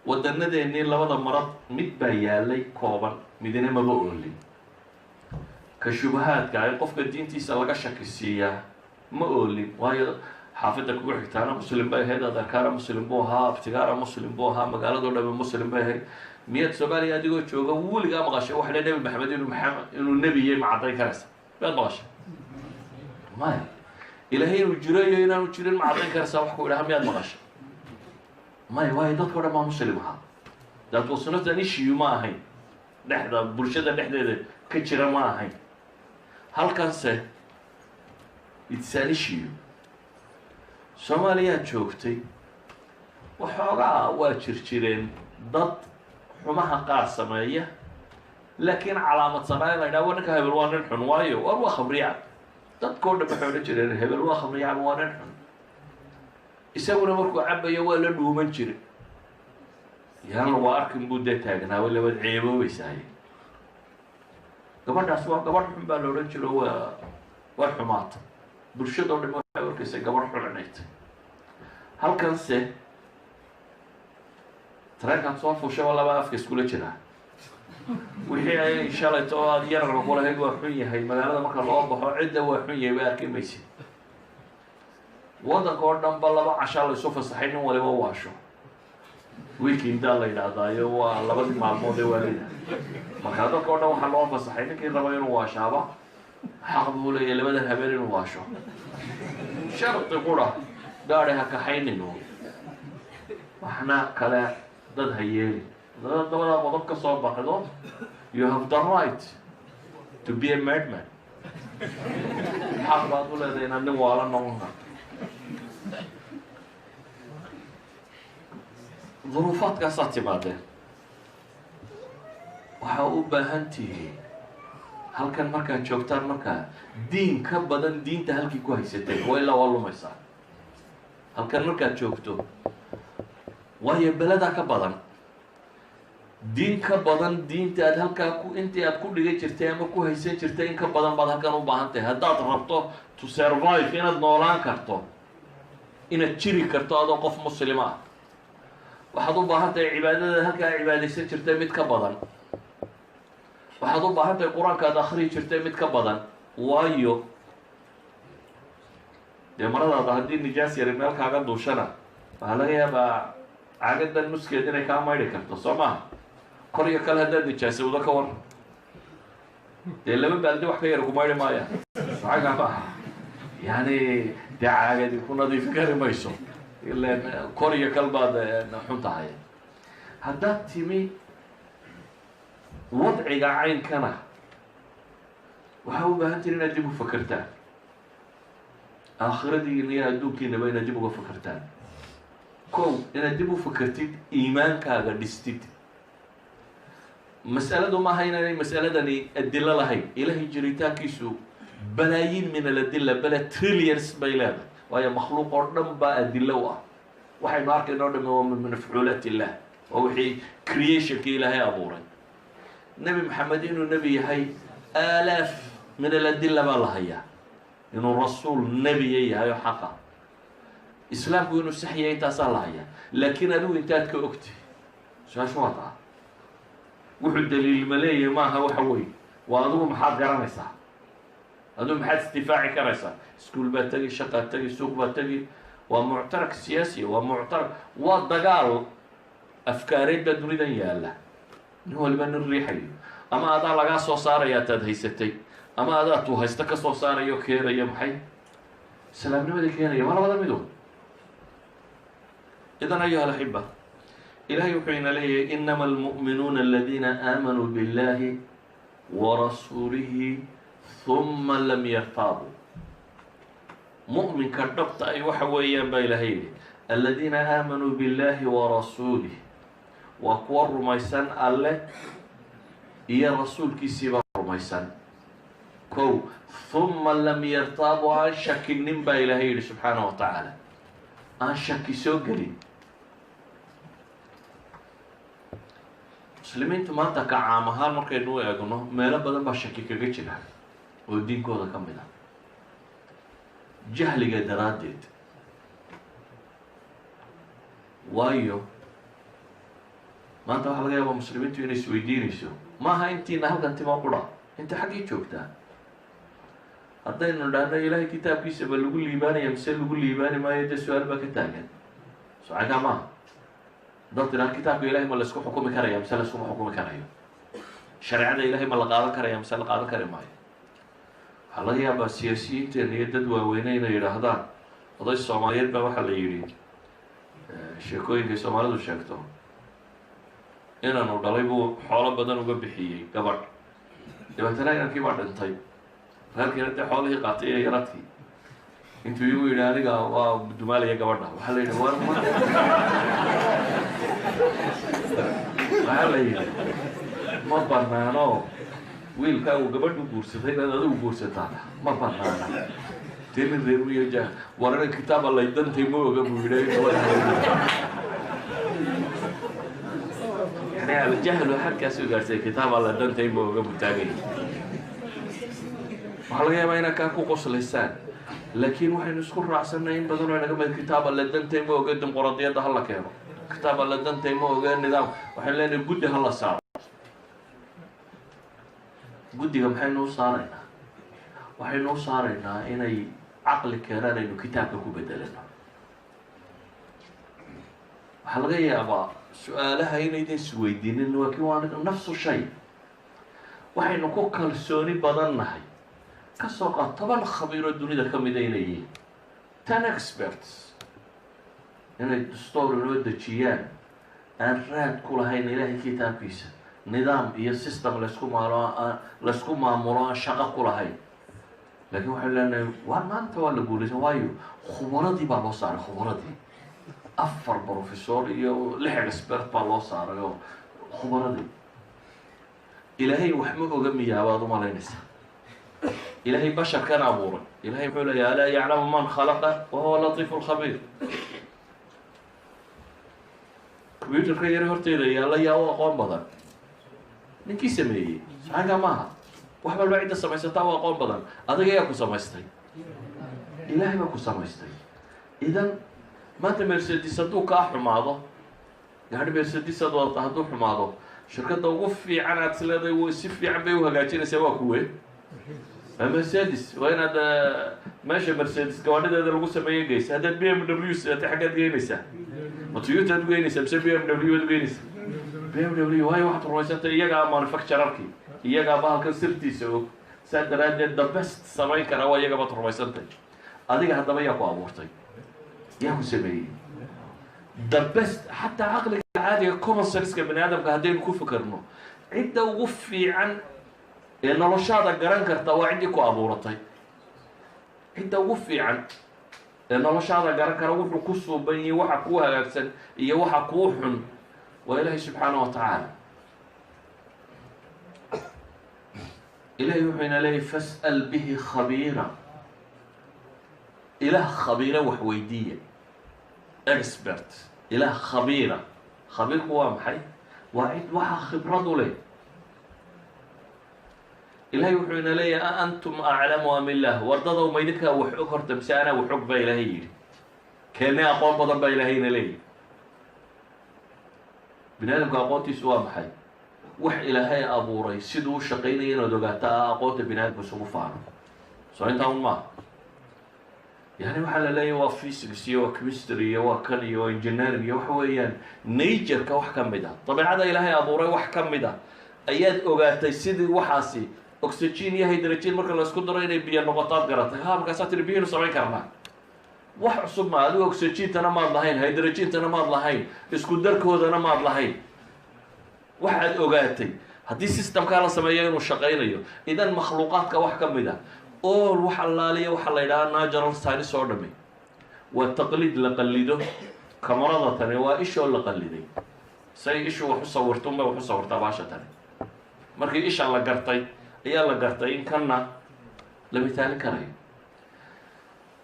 ودنا ده إني الله هذا مرض مت بيالي كوبر مدينة ما بقول لي كشبهات قاعد قف الدين تيسألك شكل السياح ما أقول لي وهي حافظك وحكتانا مسلم باي هذا ذكر مسلم بوها ابتكار مسلم بوها مقالة دولة مسلم باي 100 سوالي أديكو تشوفه ولقى مغاشة واحد النبي محمد إنه النبي مع ضي كرسة بعد مغاشة ما إلى هنا الجريء هنا وتشيلين مع ضي كرسة وحكوا لها 100 مغاشة ما هو هذا كله ما مسلمها ده توصلت نشيو ما هي نحدا برشة نحدا كتير ما هي هل كان سه يتسالي شيو Soomaaliya joogtay waxoogaa waa jirjireen dad xumaha qaar sameeya laakiin calaamad sameeya la yidhaha ninka hebel waa nin xun waayo war waa khamriyaan dadkoo dhan waxay odhan jireen hebel waa khamriyaan waa nin xun isaguna markuu cabayo waa la dhuuman jiray yaan waa arkin buu dee taagnaa waa labad ceeboobaysahay gabadhaas waa gabadh xun baa la odhan jiro waa xumaata bulshadoo dhan waxay warkaysay gabadh xulanaytay halkanse tareenkan soo fuushaba laba afka iskula jiraa wixii ay shalayto oo aada yararka ku lahayd waa xun yahay magaalada marka loo baxo cidda waa xun yahay waa arki maysid waddanka oo dhan ba laba cashaa la isu fasaxay nin waliba waasho weekendaa la yidhaahdaayo waa labadii maalmood ee waalida markaa dadka oo dhan waxaa loo fasaxay ninkii raba inuu waashaaba xaq buu leeyahay labadan habeen inuu waasho sharti qura gaadhi ha kaxayninu waxna kale dad ha yeeli dabada qodob ka soo baxdo you have the right to be a madman xaq baad u leedahay inaad nin waala noqon karto duruufaadkaasaa timaadeen waxaa u baahan tihiin halkan markaad joogtaan markaa diin ka badan diinta halkii ku haysatay waa ilaa waa lumaysaa halkan markaad joogto waayo beladaa ka badan diin ka badan diinta aad halkaa intii aad ku dhigay jirtay ama ku haysan jirtay in ka badan baad halkan u baahan tahay haddaad rabto to survive inaad noolaan karto inaad jiri karto adoo qof muslima ah waxaad u baahan tahay cibaadada halkaa cibaadaysan jirtay mid ka badan waxaad u baahan tahay qur-aanka aad akhriyi jirtay mid ka badan waayo dee maradaada haddii nijaas yari meel kaaga duushana waxaa laga yaabaa cagadan nuskeed inay kaa maydhi karto soo maha kor iyo kale haddaad nijaasowdo ka war dee laba baaldi wax ka yar ku maydhi maaya macaga maaha yani dee caagadi ku nadiifi kari mayso ilan kor iyo kal baad xun tahay haddaad timi wadciga caynkana waxaa u baahan tiri inaad dib u fakertaan aakhiradiina iyo adduunkiinaba inaad dib uga fakertaan kow inaad dib u fakertid iimaankaaga dhistid mas'aladu maaha inaanay mas'aladani adilo lahayn ilahay jiritaankiisu balaayiin min aladilla bala trillions bay leedahay waayo makhluuq oo dhan baa adilo u ah waxaynu arkayno o dhami waa min mafcuulaat illah waa wixii creationkii ilaahay abuuray nebi maxamed inuu nebi yahay aalaaf min aladilla baa la hayaa inuu rasuul nebiya yahay oo xaqa islaamku inuu sax yahay intaasaa la hayaa laakiin adigu intaad ka ogtay su-aashu waa taa wuxuu daliil ma leeyahay maaha waxa weeye waa adigu maxaad garanaysaa adigu maxaad isdifaaci karaysaa iskuul baad tegi shaqaad tegi suuq baad tegi waa muctarak siyaasiya waa muctarak waa dagaal afkaareed baa dunidan yaalla nin waliba nin riixayo ama adaa lagaa soo saaraya taad haysatay ama adaa tuu haysta ka soo saarayo keenaya maxay islaamnimadii keenaya waa labada midood idan ayuha alaxiba ilahay wuxuu ina leeyahay inama almu'minuuna aladiina aamanuu biاllahi warasuulihi huma lam yartaabuu mu'minka dhabta ay waxa weeyaan baa ilahay yidhi aladiina aamanuu biاllahi warasuulih waa kuwa rumaysan alle iyo rasuulkiisiibaa rumaysan kow huma lam yartaabuu aan shakinin baa ilahay yidhi subxaanaه wa tacaala aan shaki soo gelin muslimiintu maanta ka caam ahaan markaynu u eegno meelo badan baa shaki kaga jira oo diinkooda ka mid ah jahliga daraaddeed waayo maanta waxaa laga yaabaa muslimiintu inay isweydiinayso maaha intiina halkan tima qura inta xaggii joogtaa haddaynu dhahno ilaahay kitaabkiisa ba lagu liibaanaya mise lagu liibaani maayo dee su-aal baa ka taagan socagaa maaha haddaad tidhaha kitaabka ilahay ma laysku xukumi karaya mise layskuma xukumi karayo shareecada ilahay ma la qaadan karaya mise la qaadan kari maayo waxaa laga yaabaa siyaasiyiinteena iyo dad waaweyne inay yidhaahdaan oday soomaaliyeed baa waxaa la yidhi sheekooyinkay soomaalidu sheegto inaanu dhalay buu xoolo badan uga bixiyey gabadh dabeetana inankii baa dhintay reerkiina dee xoolihii qaatay iyo yaradkii intuu igu yidhi aniga waa dumaalaya gabadha waxaa la yidhi war ma waxaa la yidhi ma banaano wiilkaa uu gabadhu guursaday inaad adigu guursataa ma banaana dee nin reermiyo ja war ina kitaaba lay dantay ma oga buu yidhi yani aljahlu xadkaas u gaartay kitaab alla dantay ma oga butaagay waxaa laga yaabaa inaa kaa ku qoslaysaan laakiin waxaynu isku raacsanay in badan oo naga mid kitaab alla dantay ma oga dimuqraadiyadda hala keeno kitaab alla dantay ma oga nidaam waxaynu leenahay guddi hala saaro guddiga maxaynu u saaraynaa waxaynu u saaraynaa inay caqli keenaan aynu kitaabka ku bedelano waxaa laga yaabaa su-aalaha inaydan isweydiinin laakiin waa nafsu shay waxaynu ku kalsooni badan nahay kasoo qaad 10 khabiiroo dunida ka mida inay yihiin 10 experts inay dastuur inoo dejiyaan aan raad ku lahayn ilaahay kitaabkiisa nidaam iyo system laysku maamulo aan shaqo ku lahayn laakiin waxaynu leenahay waa maanta waa la guulaysan waayo khubaradii baa loo saaray khubaradii 4 professor iyo 6 expert baa loo saaray oo khubaradii ilaahay wax ma oga miyaabaad u malaynaysaa ilaahay basharkan abuuray ilahay wuxuu leeyahay alaa yaclamu man khalaqa wa huwa latiifu lkhabiir combyuterka yare horteeda yaalla yaa u aqoon badan ninkii sameeyey saxanka maaha wax walba cidda samaysataa u aqoon badan adiga yaa ku samaystay ilaahay baa ku samaystay idan maanta mercedes hadduu kaa xumaado gaari mercedes ad wadata hadduu xumaado shirkadda ugu fiican aad is leedahay si fiican bay u hagaajinaysaa waa kuwe mercedes waa inaad meesha mercedes gawaadhadeeda lagu sameeyo geysa haddaad b m w sidaata xaggaad geynaysaa ma toyota ad ugeynaysaa mise b m w ad ugeynaysaa b m w waayo waxaad rumaysantay iyagaa manufacturarkii iyagaa bahalkan sirtiisa og saa daraaddeed the best samayn karaa waa iyaga baad rumaysantay adiga haddaba yaa ku abuurtay yaa ku sameeyey the best xataa caqliga caadiga common senska bani aadamka haddaynu ku fikerno cidda ugu fiican ee noloshaada garan karta waa ciddii ku abuuratay cidda ugu fiican ee noloshaada garan kara wuxuu ku suuban yihi waxa kuu hagaagsan iyo waxa kuu xun waa ilaahay subxaanaه wa tacaala ilahay wuxuu ina leeyahy fas'al bihi khabiira ilaah khabiira wax weydiiya expert ilaah khabiira khabiirku waa maxay waa cid waxa khibrad u leh إلهي وحونا لي أنتم أعلم أم الله وارضوا ميدك وحكرت مسانا وحك بإلهي كان أقوم بضرب إلهينا لي بنادم كأقوتي سوا محي وح إلهي أبو ري سيدو شقينين ودقاتا أقوت بنادم بسمو فارم سوين تاون ما يعني وحلا لي وفيسكس يو كيمستري يو كان يو انجينيرنج يو حويان نيجر كوح كمدا طبعا هذا إلهي أبو ري وح كمدا أياد أوغاتي سيدي وحاسي أكسجين يا هيدروجين مركز الاسكندر إني بيا نقطات قرأت ها مكاسات البيئة وسبعين كرمان wax cusub ma adigu oxygen-tana maad lahayn hydrogen-tana maad lahayn isku darkoodana maad lahayn waxaad ogaatay haddii systemkaa la sameeyo inuu shaqaynayo idan makhluuqaadka wax ka mid ah all wax allaaliya waxa la yidhaha natural science oo dhami waa taqliid la qallido kamarada tani waa ishoo la qalliday say ishu wax u sawirto unbay wax u sawirtaa baasha tani markii isha la gartay ayaa la gartay in kanna la mitaalin karayo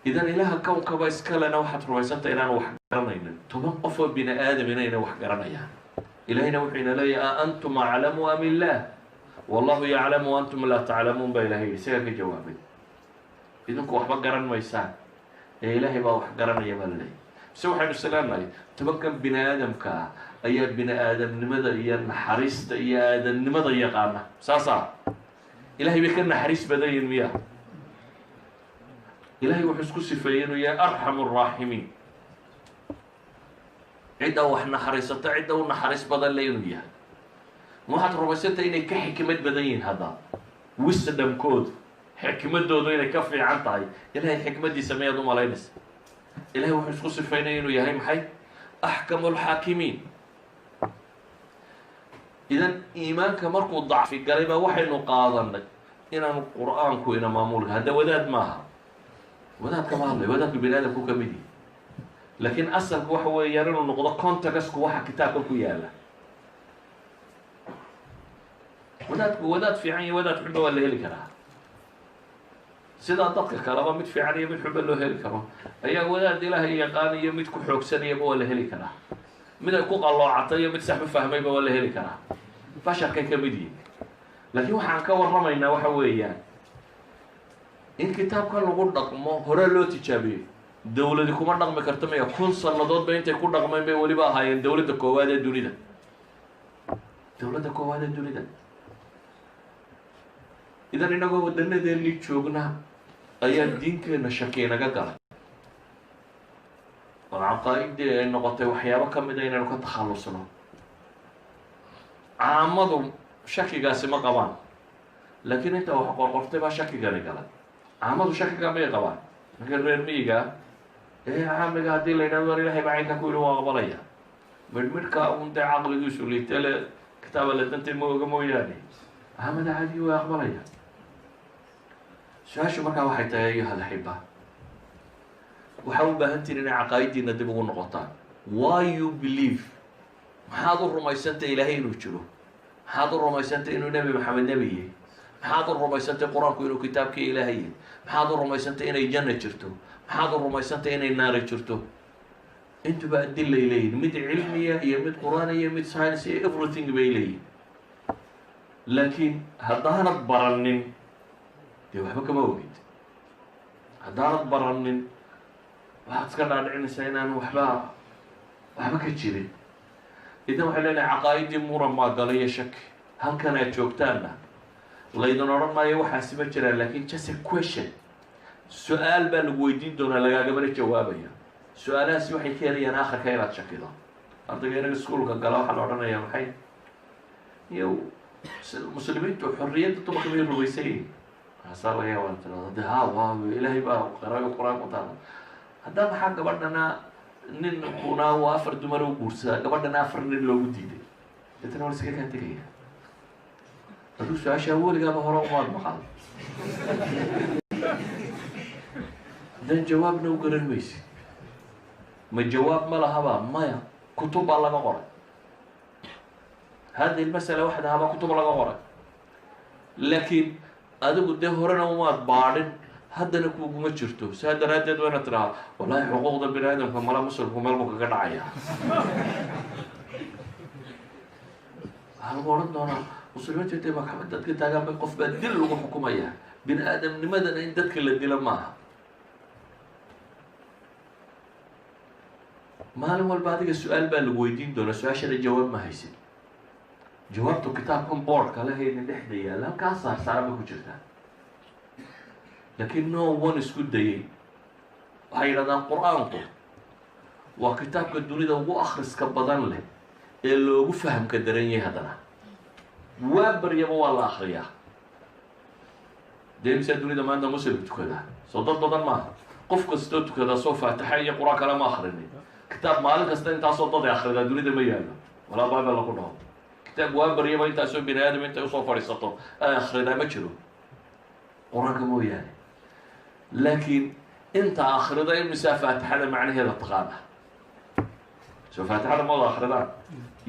إذن إله كون كبايس كلنا واحد روايسنت إلى واحد قرنينا تمام قفوا بنا آدم إلينا واحد قرنيا إلهنا وحين لي أنتم أعلم أم الله والله يعلم وأنتم لا تعلمون بإلهي سيرك جوابي إذن كو واحد قرن ميسان إلهي با واحد قرنيا بلي سوى حين السلام عليه تمكن بنا آدم كا أي بنا آدم لماذا ينحرست يا آدم لماذا يقامه ساسا إلهي بكنا حريص بدي المياه إلهي وحسكو سفينه يا أرحم الراحمين عدة وحنا حريصة عدة ونحريص بدل لينو يا مو حد ربسيته إني كحكمة بدين هذا وسدم كود حكمة دودو إني كفي عن طاي إلهي الحكمة دي سميها دوم على نس إلهي وحسكو سفينه يا هاي محي أحكم الحاكمين إذن إيمانك مركو ضعف قريبا وحي نقاضنك إن القرآن كو إنا مامول هذا وداد ماها wadaad kama hadlay wadaadku biniaadamku ka mid yahay laakiin asalku waxa weeyaan inuu noqdo contextku waxa kitaabka ku yaala wadaadku wadaad fiican iyo wadaad xun waa la heli karaa sida dadka kalaba mid fiican iyo mid xun loo heli karo ayaa wadaad ilaahay yaqaan iyo mid ku xoogsanaya waa la heli karaa mid ay ku qalloocatay iyo mid sax u fahmayba waa la heli karaa basharkay ka mid yihiin laakiin waxaan ka warramaynaa waxa weeyaan in kitaabka lagu dhaqmo hore loo tijaabiyo dawladi kuma dhaqmi karto maya 1000 sanadood bay intay ku dhaqmeen bay waliba ahaayeen dawladda koowaad ee dunida idan inagoo wadanadeennii joogna ayaa diinteena shaki naga galay oo caqaaidii ay noqotay waxyaabo ka mid ah inaynu ka takhalusno caamadu shakigaasi ma qabaan laakiin inta wax qorqortay baa shakigani galay عامضو شكل كامل طبعا لكن غير ميجا إيه عامل هذي اللي نقدر إلهي بعينك كله واقبليا من مركا وانت عقل يوسف اللي تلا كتاب اللي تنتي مو يعني عامل عادي واقبليا شو مركا واحد أيها الأحبة وحاول بهنتي إن عقائدي ندبوا النقطان why you believe حاضر رميسنت إلهي نوشلو حاضر رميسنت إنه نبي محمد نبيه محاضر رميسنت القرآن كله كتابك إلهي محاضر رميسنت إنه جنة جرتو محاضر رميسنت إنه النار جرتو أنتوا بقى الدلة إليه مد علمية هي مد قرآنية مد ساينسية everything بإليه لكن هدانت برنن دي وحبك موجود هدانت برنن واحد كان على عين سينان وحبك تشيري إذا وحلنا عقائد مرمى قال لي شك هل كان يتوقتانا laydin oran maayo waxaasi ma jiraan laakiin just a question su'aal baa lagu weydiin doonaa lagaagabana jawaabaya su-aalahaasi waxay keenayaan aakhirka inaad shakido ardayga inaga iskuulka gala waxaa la odhanayaa maxay iyo muslimiintu xorriyadda dumarka may rumaysan yihiin haasaa laga yaabaa tirada de ha waa ilaahay baa qarayo qur-aan ku taala haddaa maxaa gabadhana nin kunaa waa 4 dumar u guursadaa gabadhana 4 nin loogu diiday deetana waa iskaga kaa tegaya هذا سؤال أول قام هراء ومال مقال ده جوابنا وقرر ميسي ما الجواب ما لها بقى ما كتب الله قرأ هذه المسألة واحدة هبا كتب الله قرأ لكن هذا قد هراء ومال بعدين هذا نكو مجرته سهذا ردد وانا ترى والله حقوق البني آدم كمالا مسلم كمال مكا قنعيا هل ورد دونا muslimiinta intay maxkamad dadka taagaan bay qof baa dil lagu xukumaya bini aadamnimadana in dadka la dilo maaha maalin walba adiga su-aal baa lagu weydiin doonaa su-aashana jawaab ma haysid jawaabtu kitaabkan boardka lahaynin dhexda yaalla halkaa saarsaara bay ku jirtaa laakiin no one isku dayay waxay yidhahdaan qur-aanku waa kitaabka dunida ugu akhriska badan leh ee loogu fahamka daran yahay haddana waa baryaba waa la akriyaa dee misaa dunida maanta muslim tukadaa soo dad badan maaha qof kastoo tukadaa soo faataxa iyo qur-aan kale ma akrinin kitaab maalin kasta intaasoo dad ay akridaa dunida ma yaallo walaa bible laku dhaho kitaab waa baryaba intaasoo bini aadam intay usoo fadhiisato ay akridaa ma jiro qur-aanka mooyaane laakiin inta akrida in misaa faatixada macnaheeda taqaana soo faatixada ma wada akridaan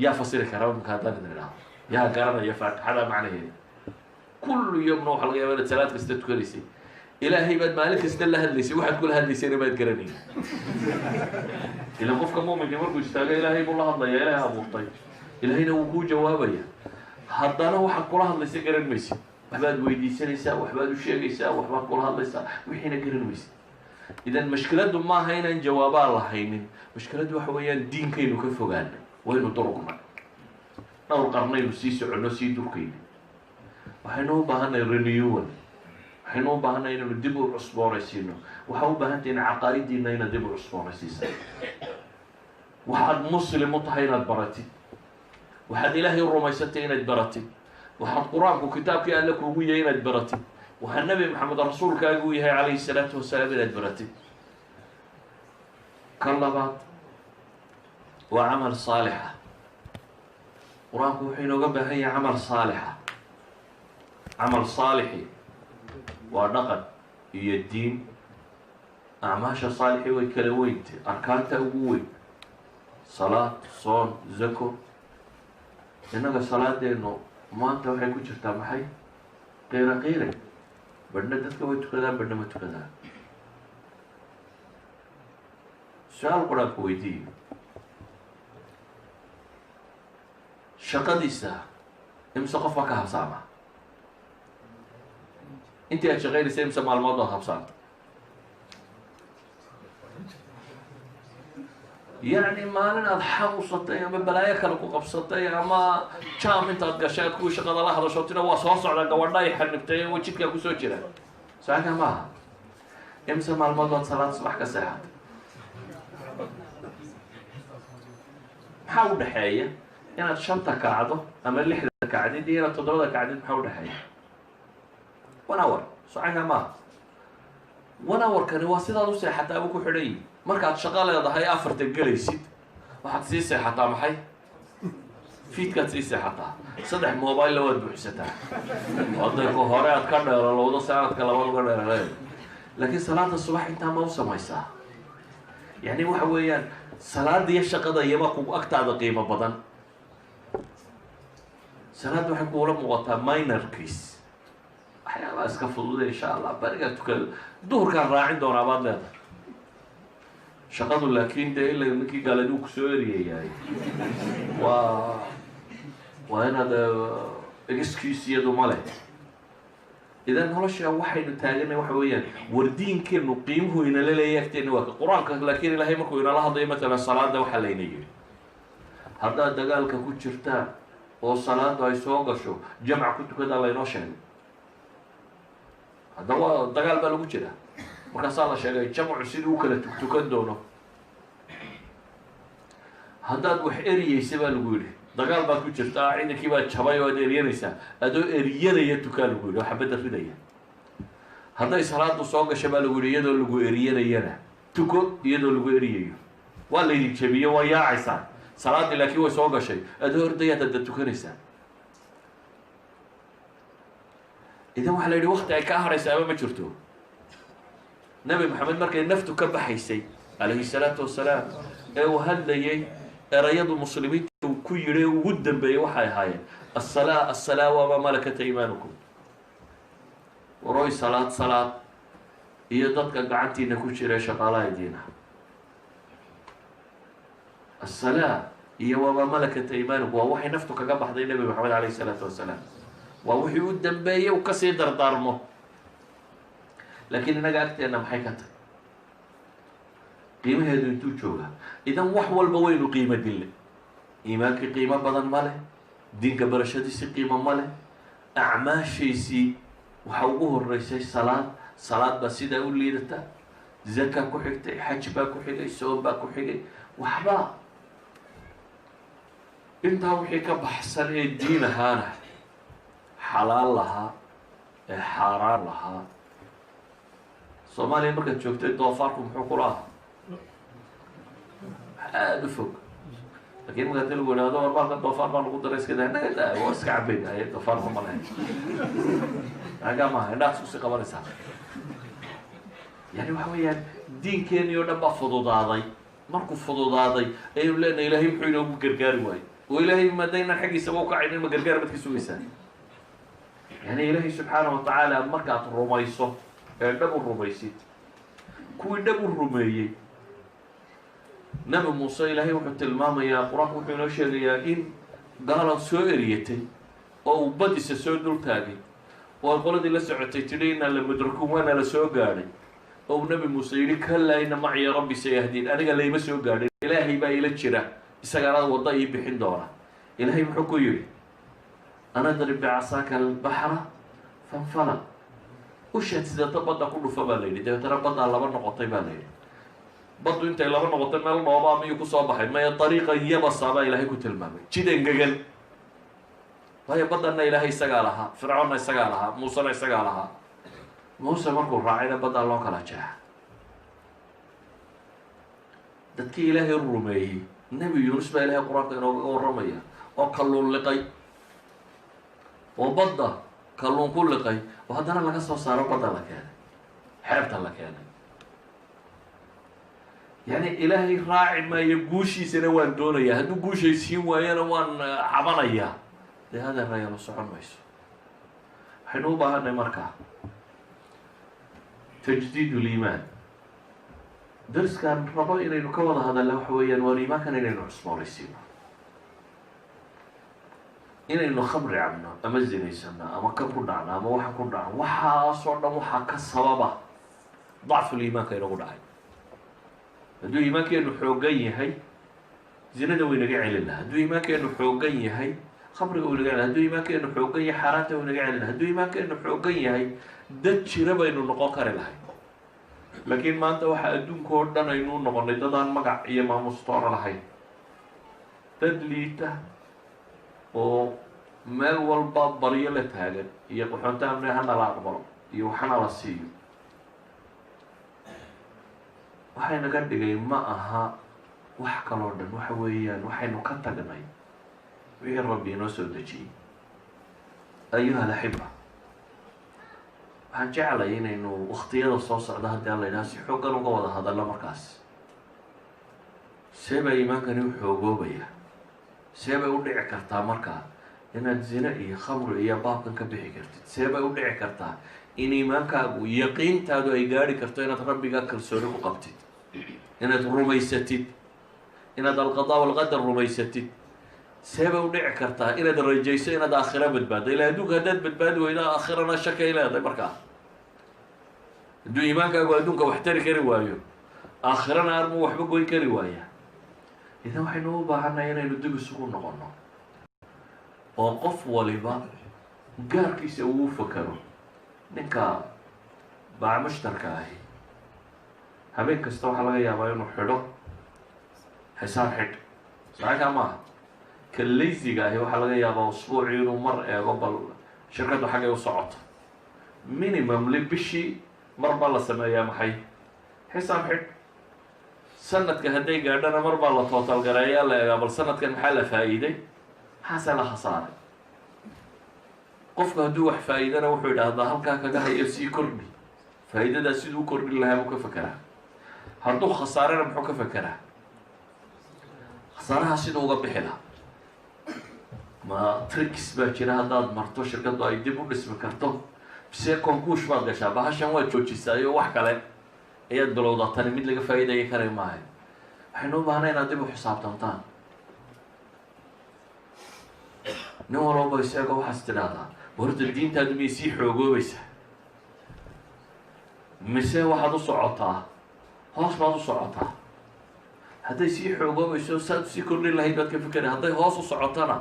yaa fasiri karaa marka haddaan idin idhaho yaa garanaya faatixada macnaheeda kullu yomna waxa laga yaaba inaad salaad kasta tukanaysay ilaahay baad maalin kasta la hadlaysay waxaad kula hadlaysayna baad garanayay ilan qofka muuminka markuu istaago ilaahay buu la hadlayaa ilaahay abuurtay ilaahayna wuu kuu jawaabaya haddana waxaad kula hadlaysa garan maysid waxbaad weydiisanaysaa waxbaad u sheegaysaa waxbaad kula hadlaysaa wixiina garan maysid idan mashkiladdu maaha inaan jawaabaa lahaynin mashkiladdu waxa weeyaan diinkaynu ka fogaana waynu durugna dhowr qarnaynu sii soconno sii durkayna waxaynu u baahanay renewal waxaynu u baahanay inaynu dib u cusboonaysiino waxaa u baahantahy in caqaa'idiina inaad dib u cusboonaysiisa waxaad muslim u tahay inaad baratid waxaad ilaahay u rumaysantay inaad baratid waxaad qur-aanku kitaabkii alle kuugu yahay inaad baratid waxaa nebi maxamed rasuulkaagu yahay calayhi salaatu wasalaam inaad baratid ka labaad waa camal saalixa qur-aanku wuxuu inooga baahan yahay camal saalixa camal saalixi waa dhaqan iyo diin acmaasha saalixi way kala weyntay arkaanta ugu weyn salaad soon zako innaga salaadeenu maanta waxay ku jirtaa maxay qiira qiire badhna dadka way tukadaan badhna ma tukadaan su-aal qur-aanku weydiiyo shaqadiisa imse qof baa ka habsaama intii aad shaqaynaysa imse maalmood baad habsaanta yacni maalin aada xanuunsatay ama balaayo kale ku qabsatay ama jam intaad gashay aad kuwii shaqada la hadasho tina waa soo socda gabadha ay xanibtay oo jidkaa kusoo jira saaka maaha imse maalmood baad salaad subax ka seexatay maxaa u dhexeeya inaad shanta kacdo ama lixda kacdid iyo inaad toddobada kacdid maxaa u dhexeeya 1 hour saaka maaha 1 hour-kani waa sidaad u seexataa buu ku xidhan yihi markaad shaqo leedahay afarta gelaysid waxaad sii seexataa maxay fiidkaad sii seexataa 3 mobile waad buuxsataa wadayku hore aad ka dheelalowdo sanadka labaad uga dheeraleed laakiin salaada subax intaa ma u samaysaa yani waxa weeyaan salaada iyo shaqada iyaba kugu agtaada qiimo badan salaada waxay kuula muuqataa minorkiis waxyaabaa iska fududa insha allah barigaa tukada duhurkaan raacin doonaa baad leedahay shaqadu laakiin dee ila ninkii gaaladuu kusoo eriyayahay waa inaad excuse iyadu ma leh idan nolosha waxaynu taaganay waxa weeyaan wardiinkeenu qiimuhu inala leeyahay agteena waa qur-aanka laakiin ilaahay markuu inala hadlayo matalan salaada waxaa layna yidhi haddaad dagaalka ku jirtaan oo salaada ay soo gasho jamc ku tukadaa laynoo sheegay haddaba dagaal baa lagu jira markaasaa la sheegay jamcu sidii u kala tukan doono haddaad wax eriyeysa baa lagu yidhi dagaal baad ku jirtaa ciidankii baad jabay oo ad eryanaysaa adoo eriyanaya tukaa lagu yidhi oo xabadda ridaya hadday salaadu soo gasha baa lagu yidhi iyadoo lagu eriyanayana tuko iyadoo lagu eriyayo waa laydin jabiyo waa yaacaysaa salaaddii laakiin way soo gashay adoo ordayaad hadda tukanaysaa idan waxaa la yidhi wakti ay ka haraysa ama ma jirto nebi maxamed markay naftu ka baxaysay calayhi salaatu wasalaam ee uu hadlayay erayadu muslimiinta uu ku yidhi ugu dambeeyey waxay ahaayeen assalaa assalaa wamaa malakat iimaanukum waroy salaad salaad iyo dadka gacantiina ku jira shaqaalaha diina assalaa iyo wamaa malakat aymaanikum waa waxay naftu kaga baxday nebi maxamed calayhi isalaatu wasalaam waa wixii u dambeeyey u kasii dardaarmo laakiin innaga agteenna maxay ka tahay qiimaheedu intuu jooga idan wax walba waynu qiimo dille iimaankii qiimo badan ma leh diinka barashadiisii qiimo ma leh acmaashiisii waxaa ugu horeysay salaad baa sidaa u liidata zaka ku xigtay xaj baa ku xigay soom baa ku xigay waxba intaa wixii ka baxsan ee diin ahaana xalaal lahaa ee xaaraan lahaa soomaaliya markaad joogtay doofaarku muxuu ku lahaa aada u fog lakiin markaad lagu ihahdo warbaalka doofaar baa lagu daray iska daa naga daa waa iska cabayna ay doofaarku ma lahayn naga maaha indhaas kusii qabanaysaa yani waxa weeyaan diinkeenii oo dhan baa fududaaday markuu fududaaday ayaynu leenahay ilaahay muxuu inoogu gargaari waayo oo ilaahay madaynaan xaggiisaba ukacaynin ma gargaar baad ka sugaysaa yani ilaahay subxaana wa tacaala markaad rumayso ee dhab u rumaysid kuwii dhab u rumeeyey nabi muuse ilaahay wuxuu tilmaamayaa qur-aanku wuxuu inoo sheegayaa in gaalaad soo eriyatay oo uu badisa soo dul taagay oo ay qoladii la socotay tidhi inaa la mudrakun waana la soo gaadhay oo uu nabi muuse yidhi kalaa ina maciya rabbi sayahdiin aniga layma soo gaadhin ilaahay baa ila jira isagaana wadda ii bixin doona ilaahay muxuu ku yidhi anadrib bicasaaka albaxra fanfalaq ushaad sidata badda ku dhufa baa la yidhi dabeetana baddaa laba noqotay baa la yidhi baddu intay laba noqotay meel dhoobaa miyuu kusoo baxay maya dariiqan yabasa baa ilaahay ku tilmaamay jid engegan waayo baddanna ilaahay isagaa lahaa fircoonna isagaa lahaa muusena isagaa lahaa muuse markuu raacayna baddaa loo kala jeexa dadkii ilaahay rumeeyey nebi yuunus baa ilaahay qur-aanka inoogaga warramaya oo kalluun liqay oo badda kalluun ku liqay oo haddana laga soo saaro badda la keenay xeebta la keenay yani ilaahay raaci maayo guushiisana waan doonayaa hadduu guushaysiin waayana waan cabanayaa dee hadeerayala socon mayso waxaynu u baahanay markaa tajdiid liimaan dariskaan rabo inaynu ka wada hadalla waxa weeyaan waan iimaankan inaynu cusboonaysiino inaynu khamri cabno ama zinaysano ama ka ku dhacno ama waxa ku dhacno waxaasoo dhan waxaa ka sababa dacful iimaanka inagu dhacay hadduu iimaankeenu xoogan yahay zinada waynaga celin laha hadduu iimaankeenu xoogan yahay khamriga waynaga celin laha hadduu iimaankeenu xoogan yahay xaaraanta waynaga celin laha hadduu iimaankeenu xoogan yahay dad jira baynu noqon kari lahay laakiin maanta waxaa adduunka oo dhan aynu noqonay dadaan magac iyo maamustoona lahayn dad liita oo meel walba baryo la taagan iyo qaxoonta amni hana la aqbalo iyo waxana la siiyo waxay naga dhigay ma aha wax kaloo dhan waxa weeyaan waxaynu ka tagnay wixii rabbi inoo soo dejiyey ayuha alaxiba waxaan jeclay inaynu waktiyada soo socda haddii aan la yidhaha si xooggan uga wada hadallo markaas see baa iimaankani u xoogoobaya see bay u dhici kartaa markaa inaad zine iyo khamri iyo baabkan ka bixi kartid see bay u dhici kartaa in iimaankaagu yaqiintaadu ay gaadhi karto inaad rabbigaa kalsooni ku qabtid inaad rumaysatid inaad alqadaa walqadar rumaysatid see bay u dhici kartaa inaad rajayso inaad aakhira badbaaddo ilaa adduunka haddaad badbaadi weydo aakhirana shakay leedahay markaa hadduu iimaankaagu adduunka wax tari kari waayo aakhirana armuu waxba goyn kari waaya idan waxaynu u baahannahay inaynu dib isugu noqono oo qof waliba gaarkiisa uu fakaro ninka baac mushtarka ahi habeen kasta waxaa laga yaabaa inuu xidho xisaab xidh saxakaa maaha ka laysiga ahi waxaa laga yaabaa usbuucii inuu mar eego bal shirkaddu xaggay u socoto minimumli bishii mar baa la sameeyaa maxay xisaab xidh sanadka hadday gaadhana mar baa la tootal gareeyaa la eegaa bal sanadkan maxaa la faa'iiday maxaase la khasaaray qofku hadduu wax faa'iidana wuxuu idhaahdaa halkaa kaga hayo sii kordhi faa'iidadaa siduu u kordhin lahaa buu ka fekeraa hadduu khasaarana muxuu ka fekeraa khasaaraha siduu uga bixi lahaa ma tricks baa jira haddaad marto shirkaddu ay dib u dhismi karto bise konkuush baad gashaa bahashan waad joojisaa iyo wax kale ayaad bilowdaa tani mid laga faa'iidaya karay maahay waxaynu u baahnay inaad dib u xisaabtantaan nin walba isaga waxaas tidhaahdaa horta diintaadu miyay sii xoogoobaysaa mise waxaad u socotaa hoos baad u socotaa? hadday sii xoogoobayso saad usii kordhin lahayd baad ka fikera, hadday hoos u socotana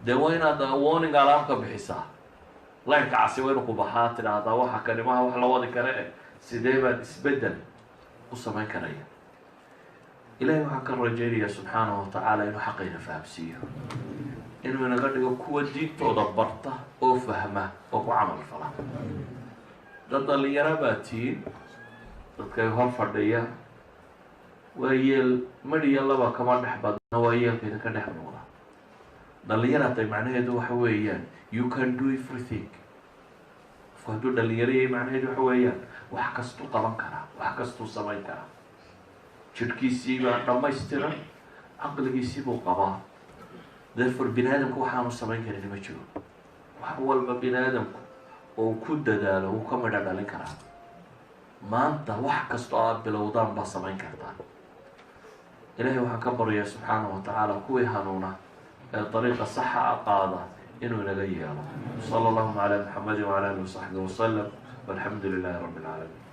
dee waa inaad warning alarmka bixisaa, laynka casi waa inu ku baxaa, tidhaahdaa waxa kanimaha wax la wadi kare sidee baad isbeddel u samayn karaya. ilaahay waxaan ka rajaynayaa subxaanahu watacaala inuu xaqayna fahamsiiyo, inuu inaga dhigo kuwa diintooda barta oo fahma oo ku camal fala. dad dhalinyaro baa tihiin, dadkay hor fadhiya waa yeel madhiya laba kama dhex badna, waa yeelka idinka dhex muuqda. dhalinyaraatay macnaheedu waxa weeyaan you can do everything. qofku hadduu dhalinyaro yahay macnaheedu waxa weeyaan wax kastuu qaban karaa, wax kastuu samayn karaa. jidhkiisii baa dhammaystiran, caqligiisii buu qabaa. therefore bini aadamku waxaanu samayn karin ma jiro. wax walba bini aadamku oo ku dadaalo wuu ka midha dhalin karaa. maanta wax kastoo aad bilowdaan baa samayn kartaa. ilaahay waxaan ka baryaa subxaanahu watacaala kuwii hanuuna ee dariiqa saxa a qaada inuu inaga yeelo. sala allahuma calaa muxamadi wacala alihi wasaxbihi wasalam walxamdu lilahi rabbi alcaalamiin.